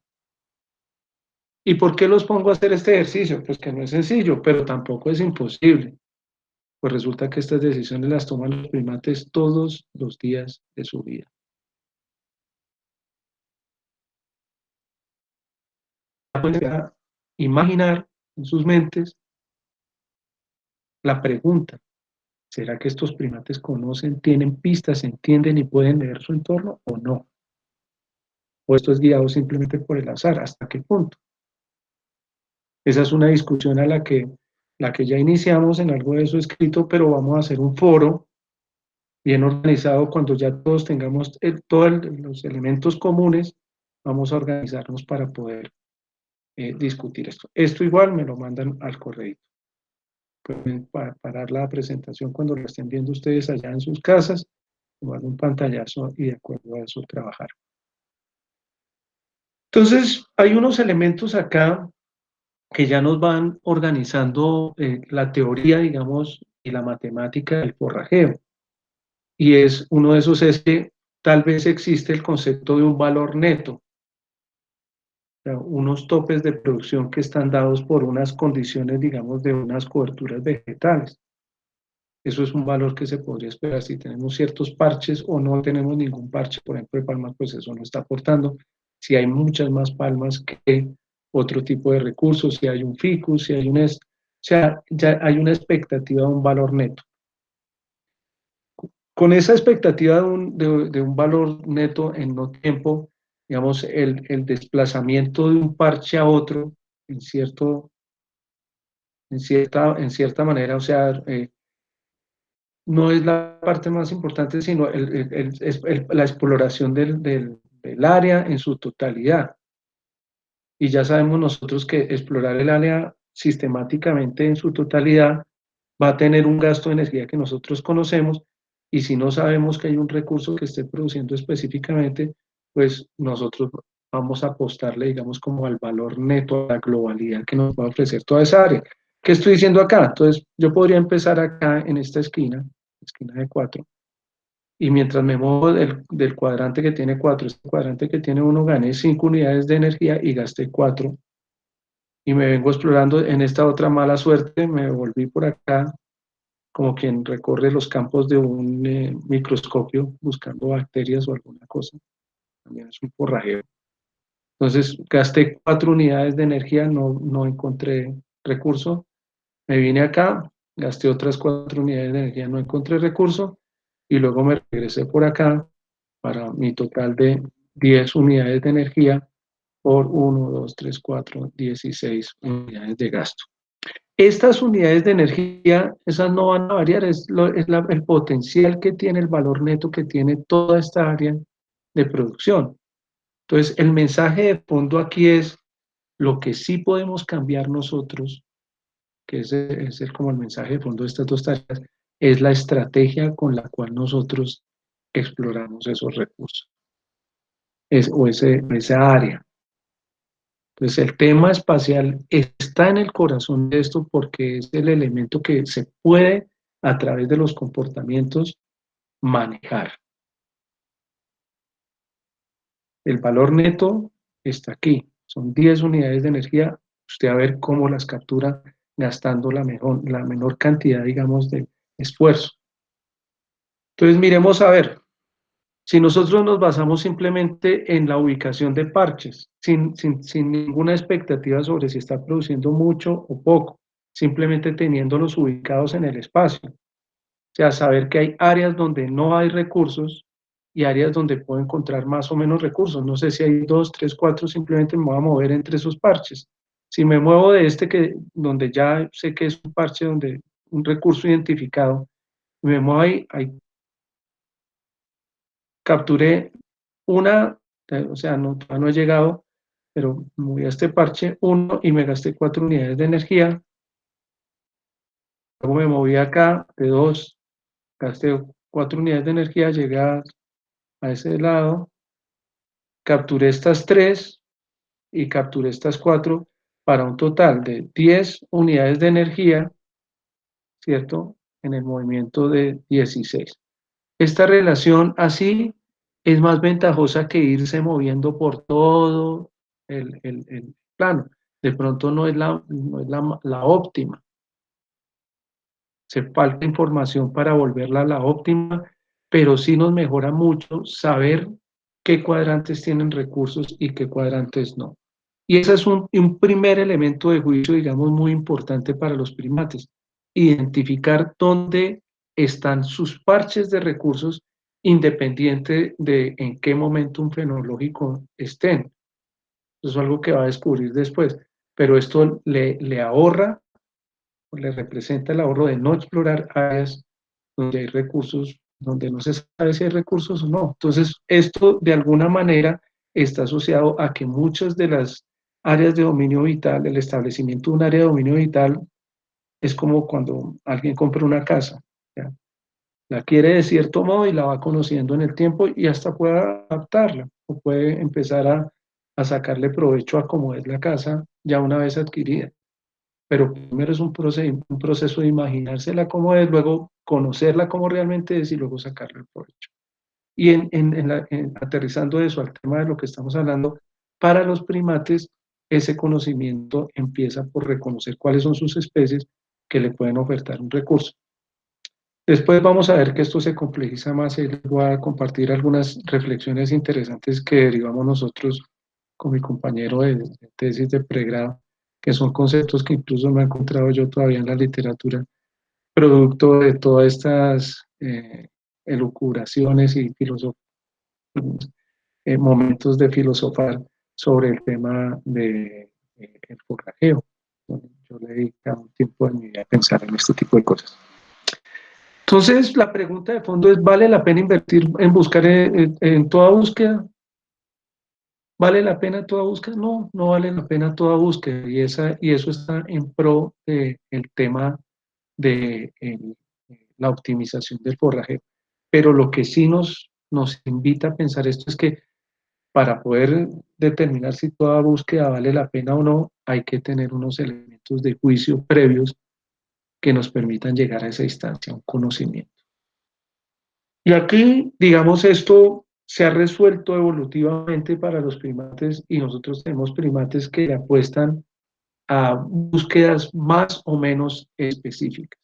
¿Y por qué los pongo a hacer este ejercicio? Pues que no es sencillo, pero tampoco es imposible. Pues resulta que estas decisiones las toman los primates todos los días de su vida. Pueden imaginar en sus mentes la pregunta: ¿será que estos primates conocen, tienen pistas, entienden y pueden leer su entorno o no? ¿O esto es guiado simplemente por el azar? ¿Hasta qué punto? Esa es una discusión a la que ya iniciamos en algo de eso escrito, pero vamos a hacer un foro bien organizado cuando ya todos tengamos todos los elementos comunes, vamos a organizarnos para poder discutir esto. Esto igual me lo mandan al correo. Pueden parar la presentación cuando lo estén viendo ustedes allá en sus casas, tomar un pantallazo y de acuerdo a eso trabajar. Entonces, hay unos elementos acá que ya nos van organizando la teoría, digamos, y la matemática del forrajeo. y es uno de esos es que tal vez existe el concepto de un valor neto, o sea, unos topes de producción que están dados por unas condiciones, digamos, de unas coberturas vegetales. Eso es un valor que se podría esperar si tenemos ciertos parches o no tenemos ningún parche, por ejemplo, de palmas, pues eso no está aportando. Si hay muchas más palmas que otro tipo de recursos, si hay un ficus, si hay un... o sea, ya hay una expectativa de un valor neto. Con esa expectativa de un valor neto en no tiempo, digamos, el desplazamiento de un parche a otro, en, cierto, en cierta manera, o sea, no es la parte más importante, sino la exploración del área en su totalidad. Y ya sabemos nosotros que explorar el área sistemáticamente en su totalidad va a tener un gasto de energía que nosotros conocemos, y si no sabemos que hay un recurso que esté produciendo específicamente, pues nosotros vamos a apostarle, digamos, como al valor neto, a la globalidad que nos va a ofrecer toda esa área. ¿Qué estoy diciendo acá? Entonces, yo podría empezar acá en esta esquina de 4, y mientras me muevo del cuadrante que tiene 4, este cuadrante que tiene 1, gané 5 unidades de energía y gasté 4, y me vengo explorando en esta otra mala suerte, me volví por acá como quien recorre los campos de un microscopio buscando bacterias o alguna cosa, también es un forrajeo. Entonces gasté 4 unidades de energía, no encontré recurso, me vine acá, gasté otras 4 unidades de energía, no encontré recurso, y luego me regresé por acá para mi total de 10 unidades de energía por 1, 2, 3, 4, 16 unidades de gasto. Estas unidades de energía, esas no van a variar, el potencial que tiene, el valor neto que tiene toda esta área de producción. Entonces, el mensaje de fondo aquí es lo que sí podemos cambiar nosotros, que como el mensaje de fondo de estas dos tareas, es la estrategia con la cual nosotros exploramos esos recursos, esa área. Entonces, el tema espacial está en el corazón de esto porque es el elemento que se puede, a través de los comportamientos, manejar. El valor neto está aquí, son 10 unidades de energía, usted a ver cómo las captura gastando la menor cantidad, digamos, de esfuerzo. Entonces, miremos a ver, si nosotros nos basamos simplemente en la ubicación de parches, sin ninguna expectativa sobre si está produciendo mucho o poco, simplemente teniéndolos ubicados en el espacio. O sea, saber que hay áreas donde no hay recursos y áreas donde puedo encontrar más o menos recursos. No sé si hay 2, 3, 4, simplemente me voy a mover entre esos parches. Si me muevo de donde ya sé que es un parche, donde un recurso identificado, me muevo ahí capturé una, o sea, no he llegado, pero moví a este parche 1 y me gasté 4 unidades de energía. Luego me moví acá de 2, gasté 4 unidades de energía, llegué a ese lado, capturé estas 3 y capturé estas 4 para un total de 10 unidades de energía, ¿cierto? En el movimiento de 16. Esta relación así es más ventajosa que irse moviendo por todo el plano. De pronto no es la óptima. Se falta información para volverla a la óptima, pero sí nos mejora mucho saber qué cuadrantes tienen recursos y qué cuadrantes no. Y ese es un primer elemento de juicio, digamos, muy importante para los primates. Identificar dónde están sus parches de recursos independiente de en qué momento un fenológico estén. Eso es algo que va a descubrir después. Pero esto le ahorra, le representa el ahorro de no explorar áreas donde hay recursos, donde no se sabe si hay recursos o no. Entonces, esto de alguna manera está asociado a que muchas de las áreas de dominio vital, el establecimiento de un área de dominio vital, es como cuando alguien compra una casa. ¿Ya? La quiere de cierto modo y la va conociendo en el tiempo y hasta puede adaptarla o puede empezar a sacarle provecho a cómo es la casa ya una vez adquirida. pero primero es un proceso de imaginársela como es, luego conocerla como realmente es y luego sacarle el provecho. Y aterrizando eso al tema de lo que estamos hablando, para los primates, ese conocimiento empieza por reconocer cuáles son sus especies que le pueden ofertar un recurso. Después vamos a ver que esto se complejiza más y les voy a compartir algunas reflexiones interesantes que derivamos nosotros con mi compañero de tesis de pregrado, que son conceptos que incluso no he encontrado yo todavía en la literatura, producto de todas estas elucubraciones y momentos de filosofar sobre el tema de, el forrajeo. Yo le dedico un tiempo de mi vida a pensar en este tipo de cosas. Entonces, la pregunta de fondo es, ¿vale la pena invertir en buscar en toda búsqueda? ¿Vale la pena toda búsqueda? No, no vale la pena toda búsqueda. Y eso está en pro del tema de la optimización del forraje. Pero lo que sí nos invita a pensar esto es que para poder determinar si toda búsqueda vale la pena o no, hay que tener unos elementos de juicio previos que nos permitan llegar a esa instancia, un conocimiento. Y aquí, digamos, esto se ha resuelto evolutivamente para los primates y nosotros tenemos primates que le apuestan a búsquedas más o menos específicas.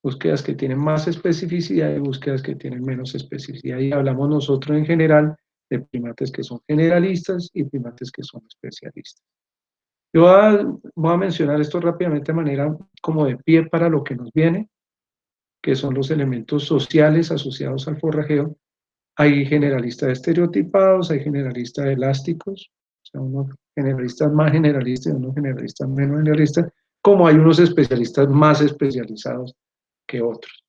Búsquedas que tienen más especificidad y búsquedas que tienen menos especificidad. Y hablamos nosotros en general de primates que son generalistas y primates que son especialistas. Yo voy a mencionar esto rápidamente de manera como de pie para lo que nos viene, que son los elementos sociales asociados al forrajeo. Hay generalistas estereotipados, hay generalistas elásticos, o sea, unos generalistas más generalistas y unos generalistas menos generalistas, como hay unos especialistas más especializados que otros.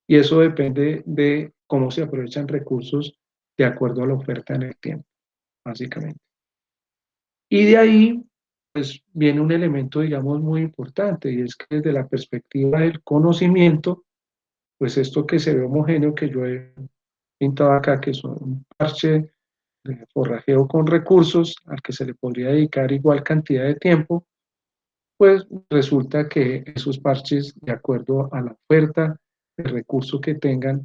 Y eso depende de cómo se aprovechan recursos de acuerdo a la oferta en el tiempo, básicamente. Y de ahí, pues, viene un elemento, digamos, muy importante, y es que desde la perspectiva del conocimiento, pues esto que se ve homogéneo que yo he pintado acá, que es un parche de forrajeo con recursos al que se le podría dedicar igual cantidad de tiempo, pues resulta que esos parches, de acuerdo a la oferta de recursos que tengan,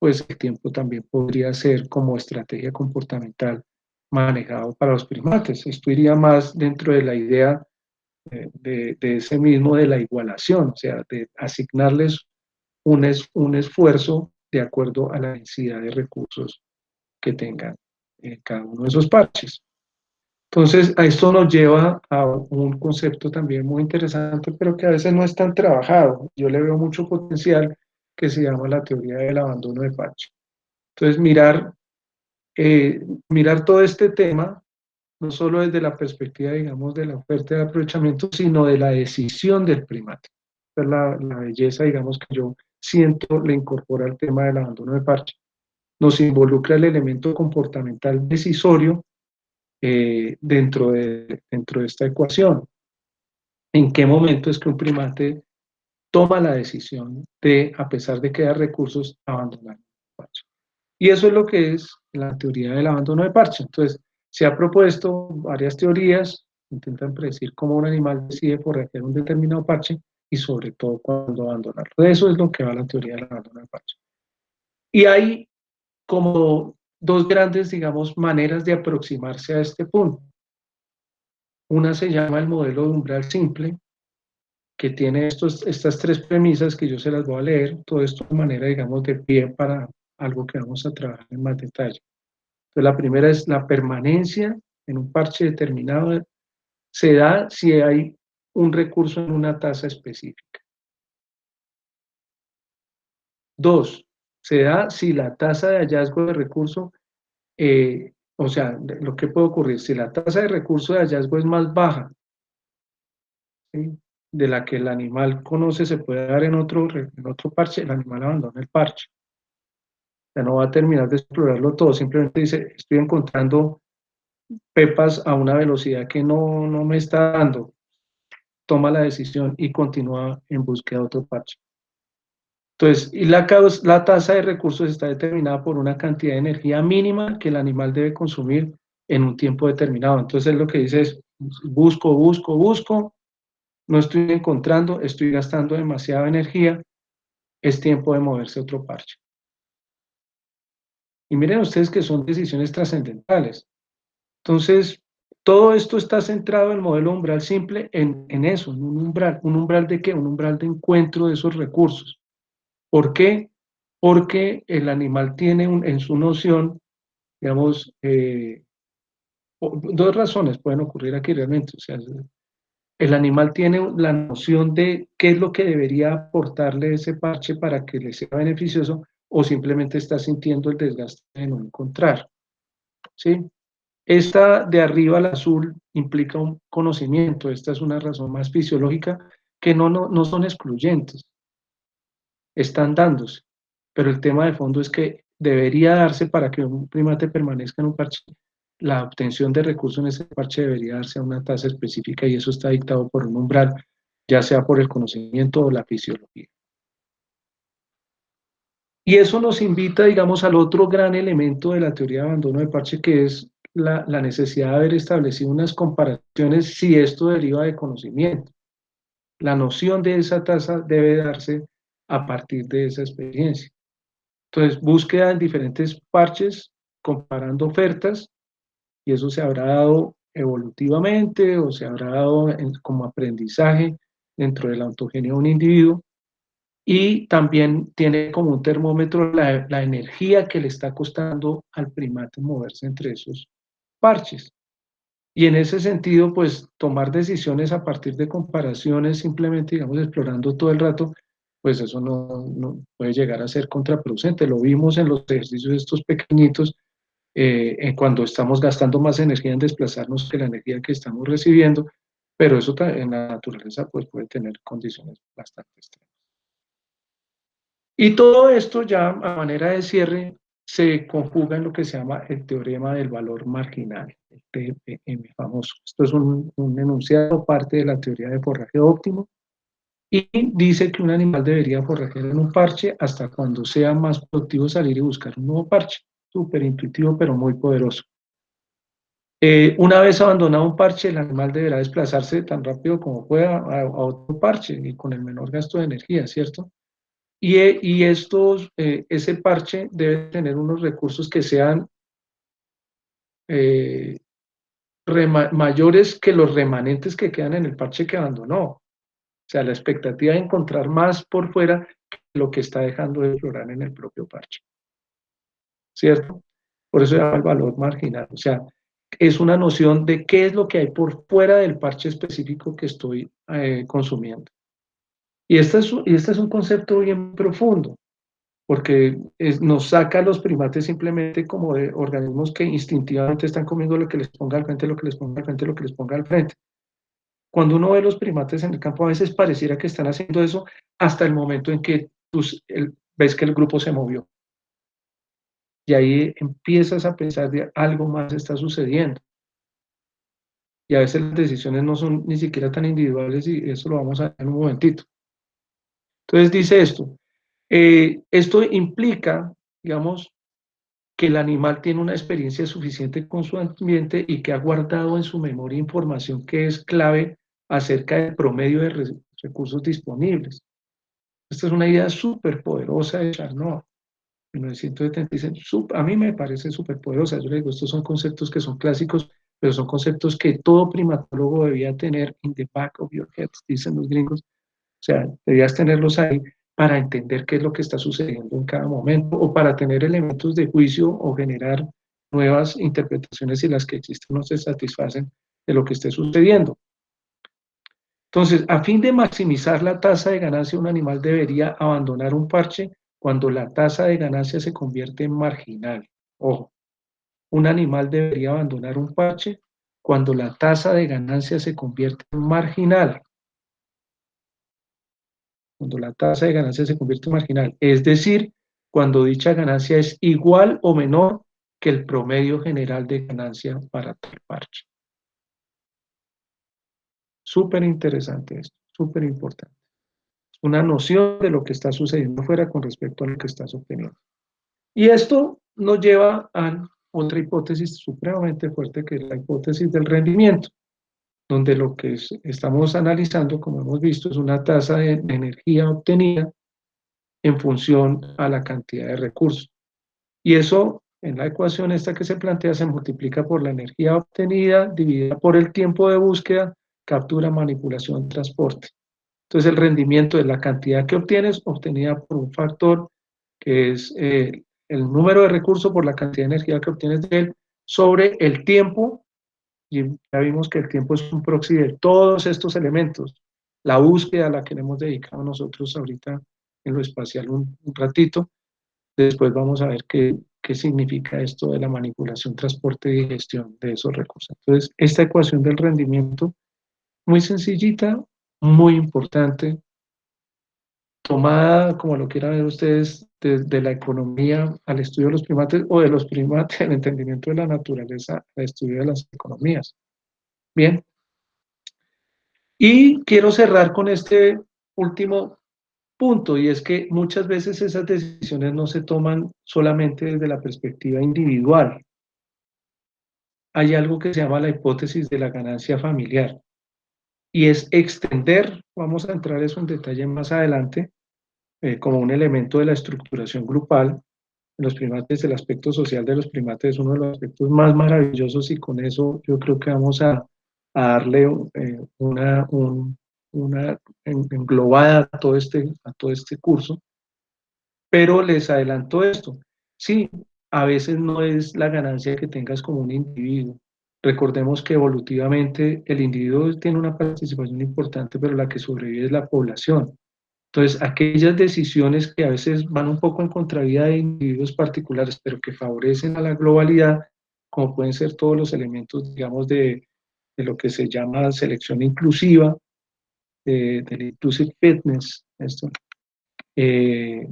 pues el tiempo también podría ser como estrategia comportamental manejado para los primates. Esto iría más dentro de la idea de ese mismo de la igualación, o sea, de asignarles un esfuerzo de acuerdo a la densidad de recursos que tengan cada uno de esos parches. Entonces, a esto nos lleva a un concepto también muy interesante, pero que a veces no es tan trabajado. Yo le veo mucho potencial, que se llama la teoría del abandono de parche. Entonces, mirar todo este tema, no solo desde la perspectiva, digamos, de la oferta de aprovechamiento, sino de la decisión del primate. Esa es la belleza, digamos, que yo siento le incorpora al tema del abandono de parche. Nos involucra el elemento comportamental decisorio dentro de esta ecuación. ¿En qué momento es que un primate toma la decisión de, a pesar de que da recursos, abandonar el parche? Y eso es lo que es la teoría del abandono de parche. Entonces, se ha propuesto varias teorías, intentan predecir cómo un animal decide forrajear un determinado parche y sobre todo cuándo abandonarlo. De eso es lo que va la teoría del abandono de parche. Y hay como dos grandes, digamos, maneras de aproximarse a este punto. Una se llama el modelo de umbral simple, que tiene estas tres premisas que yo se las voy a leer, todo esto de manera, digamos, de pie para algo que vamos a trabajar en más detalle. Entonces, la primera es la permanencia en un parche determinado, se da si hay un recurso en una tasa específica. Dos, se da si la tasa de hallazgo de recurso, o sea, lo que puede ocurrir, si la tasa de recurso de hallazgo es más baja, ¿sí?, de la que el animal conoce, se puede dar en otro parche, el animal abandona el parche. Ya no va a terminar de explorarlo todo, simplemente dice, estoy encontrando pepas a una velocidad que no me está dando, toma la decisión y continúa en búsqueda de otro parche. Entonces, y la tasa de recursos está determinada por una cantidad de energía mínima que el animal debe consumir en un tiempo determinado. Entonces, lo que dice es, busco, no estoy encontrando, estoy gastando demasiada energía, es tiempo de moverse a otro parche. Y miren ustedes que son decisiones trascendentales. Entonces, todo esto está centrado en el modelo umbral simple en eso, en un umbral de qué, un umbral de encuentro de esos recursos. ¿Por qué? Porque el animal tiene en su noción, digamos, dos razones pueden ocurrir aquí realmente. O sea, el animal tiene la noción de qué es lo que debería aportarle ese parche para que le sea beneficioso o simplemente está sintiendo el desgaste de no encontrar. ¿Sí? Esta de arriba, la azul, implica un conocimiento. Esta es una razón más fisiológica que no son excluyentes, están dándose. Pero el tema de fondo es que debería darse para que un primate permanezca en un parche. La obtención de recursos en ese parche debería darse a una tasa específica y eso está dictado por un umbral, ya sea por el conocimiento o la fisiología. Y eso nos invita, digamos, al otro gran elemento de la teoría de abandono de parche, que es la necesidad de haber establecido unas comparaciones si esto deriva de conocimiento. La noción de esa tasa debe darse a partir de esa experiencia. Entonces, búsqueda en diferentes parches, comparando ofertas, y eso se habrá dado evolutivamente o se habrá dado como aprendizaje dentro de la ontogenia de un individuo, y también tiene como un termómetro la energía que le está costando al primate moverse entre esos parches. Y en ese sentido, pues tomar decisiones a partir de comparaciones, simplemente, digamos, explorando todo el rato, pues eso no puede llegar a ser contraproducente. Lo vimos en los ejercicios estos pequeñitos, cuando estamos gastando más energía en desplazarnos que la energía que estamos recibiendo, pero eso en la naturaleza pues puede tener condiciones bastante extremas. Y todo esto ya a manera de cierre se conjuga en lo que se llama el teorema del valor marginal, el TPM famoso. Esto es un enunciado, parte de la teoría de forraje óptimo, y dice que un animal debería forrajear en un parche hasta cuando sea más productivo salir y buscar un nuevo parche. Súper intuitivo, pero muy poderoso. Una vez abandonado un parche, el animal deberá desplazarse tan rápido como pueda a otro parche y con el menor gasto de energía, ¿cierto? Y ese parche debe tener unos recursos que sean eh, mayores que los remanentes que quedan en el parche que abandonó. O sea, la expectativa de encontrar más por fuera que lo que está dejando de explorar en el propio parche. ¿Cierto? Por eso se llama el valor marginal. O sea, es una noción de qué es lo que hay por fuera del parche específico que estoy consumiendo. Y este es un concepto bien profundo, porque nos saca a los primates simplemente como de organismos que instintivamente están comiendo lo que les ponga al frente, lo que les ponga al frente, lo que les ponga al frente. Cuando uno ve los primates en el campo, a veces pareciera que están haciendo eso hasta el momento en que ves que el grupo se movió. Y ahí empiezas a pensar de algo más está sucediendo. Y a veces las decisiones no son ni siquiera tan individuales y eso lo vamos a ver en un momentito. Entonces dice esto implica, digamos, que el animal tiene una experiencia suficiente con su ambiente y que ha guardado en su memoria información que es clave acerca del promedio de recursos disponibles. Esta es una idea súper poderosa de Charnoy. En 1976, a mí me parece súper poderosa. Yo le digo, estos son conceptos que son clásicos, pero son conceptos que todo primatólogo debía tener in the back of your head, dicen los gringos. O sea, debías tenerlos ahí para entender qué es lo que está sucediendo en cada momento o para tener elementos de juicio o generar nuevas interpretaciones si las que existen no se satisfacen de lo que esté sucediendo. Entonces, a fin de maximizar la tasa de ganancia, un animal debería abandonar un parche cuando la tasa de ganancia se convierte en marginal. Ojo, un animal debería abandonar un parche cuando la tasa de ganancia se convierte en marginal. Cuando la tasa de ganancia se convierte en marginal, es decir, cuando dicha ganancia es igual o menor que el promedio general de ganancia para tal parche. Súper interesante esto, súper importante. Una noción de lo que está sucediendo afuera con respecto a lo que estás obteniendo. Y esto nos lleva a otra hipótesis supremamente fuerte, que es la hipótesis del rendimiento. donde lo que estamos analizando, como hemos visto, es una tasa de energía obtenida en función a la cantidad de recursos. Y eso, en la ecuación esta que se plantea, se multiplica por la energía obtenida dividida por el tiempo de búsqueda, captura, manipulación, transporte. Entonces el rendimiento es la cantidad que obtienes obtenida por un factor que es el número de recursos por la cantidad de energía que obtienes de él sobre el tiempo, y ya vimos que el tiempo es un proxy de todos estos elementos. La búsqueda a la que le hemos dedicado nosotros ahorita en lo espacial un ratito, después vamos a ver qué significa esto de la manipulación, transporte y gestión de esos recursos. Entonces, esta ecuación del rendimiento, muy sencillita, muy importante, tomada, como lo quieran ver ustedes, desde la economía al estudio de los primates o de los primates, el entendimiento de la naturaleza al estudio de las economías. Bien, y quiero cerrar con este último punto, y es que muchas veces esas decisiones no se toman solamente desde la perspectiva individual. Hay algo que se llama la hipótesis de la ganancia familiar, y es extender, vamos a entrar eso en detalle más adelante, como un elemento de la estructuración grupal. En los primates, el aspecto social de los primates es uno de los aspectos más maravillosos, y con eso yo creo que vamos a darle una englobada a todo este curso. Pero les adelanto esto, sí, a veces no es la ganancia que tengas como un individuo. Recordemos que evolutivamente el individuo tiene una participación importante, pero la que sobrevive es la población. Entonces, aquellas decisiones que a veces van un poco en contravía de individuos particulares, pero que favorecen a la globalidad, como pueden ser todos los elementos, digamos, de lo que se llama selección inclusiva, del inclusive fitness, esto, el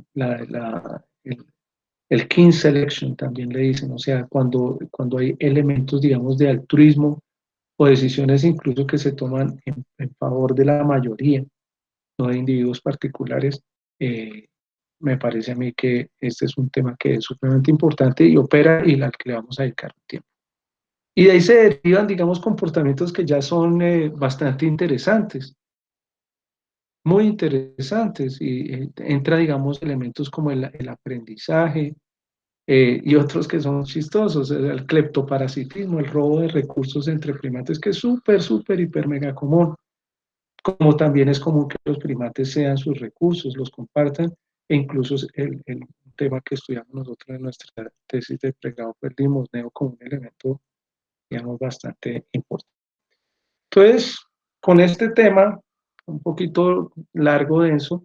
kin selection también le dicen, o sea, cuando hay elementos, digamos, de altruismo o decisiones incluso que se toman en favor de la mayoría, no de individuos particulares, eh, me parece a mí que este es un tema que es supremamente importante y opera y al que le vamos a dedicar un tiempo. Y de ahí se derivan, digamos, comportamientos que ya son bastante interesantes, muy interesantes, y entra, digamos, elementos como el aprendizaje, y otros que son chistosos, el cleptoparasitismo, el robo de recursos entre primates, que es súper, súper, hiper, mega común. Como también es común que los primates sean sus recursos, los compartan, e incluso es el tema que estudiamos nosotros en nuestra tesis de pregrado, pues el limosneo como un elemento, digamos, bastante importante. Entonces, con este tema, un poquito largo, denso,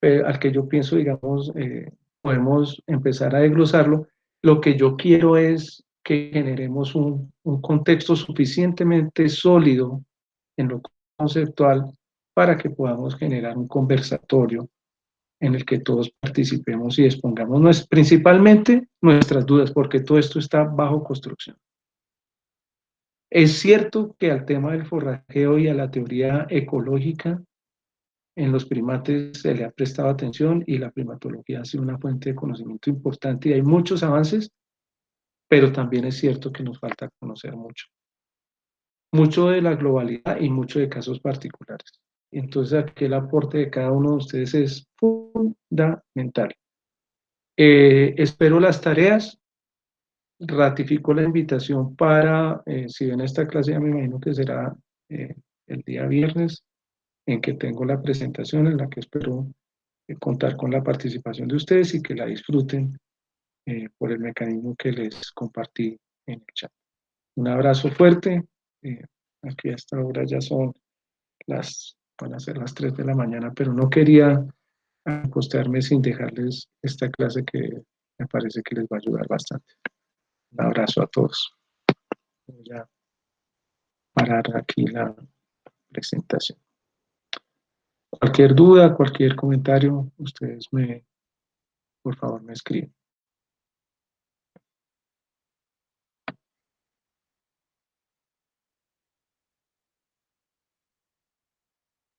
al que yo pienso, digamos, podemos empezar a desglosarlo. Lo que yo quiero es que generemos un contexto suficientemente sólido en lo conceptual para que podamos generar un conversatorio en el que todos participemos y expongamos principalmente nuestras dudas, porque todo esto está bajo construcción. Es cierto que al tema del forrajeo y a la teoría ecológica en los primates se le ha prestado atención, y la primatología ha sido una fuente de conocimiento importante y hay muchos avances, pero también es cierto que nos falta conocer mucho. Mucho de la globalidad y mucho de casos particulares. Entonces aquí el aporte de cada uno de ustedes es fundamental. Espero las tareas, ratifico la invitación para, si bien esta clase ya me imagino que será el día viernes, en que tengo la presentación en la que espero contar con la participación de ustedes y que la disfruten por el mecanismo que les compartí en el chat. Un abrazo fuerte. eh, Aquí a esta hora ya van a ser las 3 de la mañana, pero no quería acostarme sin dejarles esta clase que me parece que les va a ayudar bastante. Un abrazo a todos. Voy a parar aquí la presentación. Cualquier duda, cualquier comentario, ustedes por favor me escriben.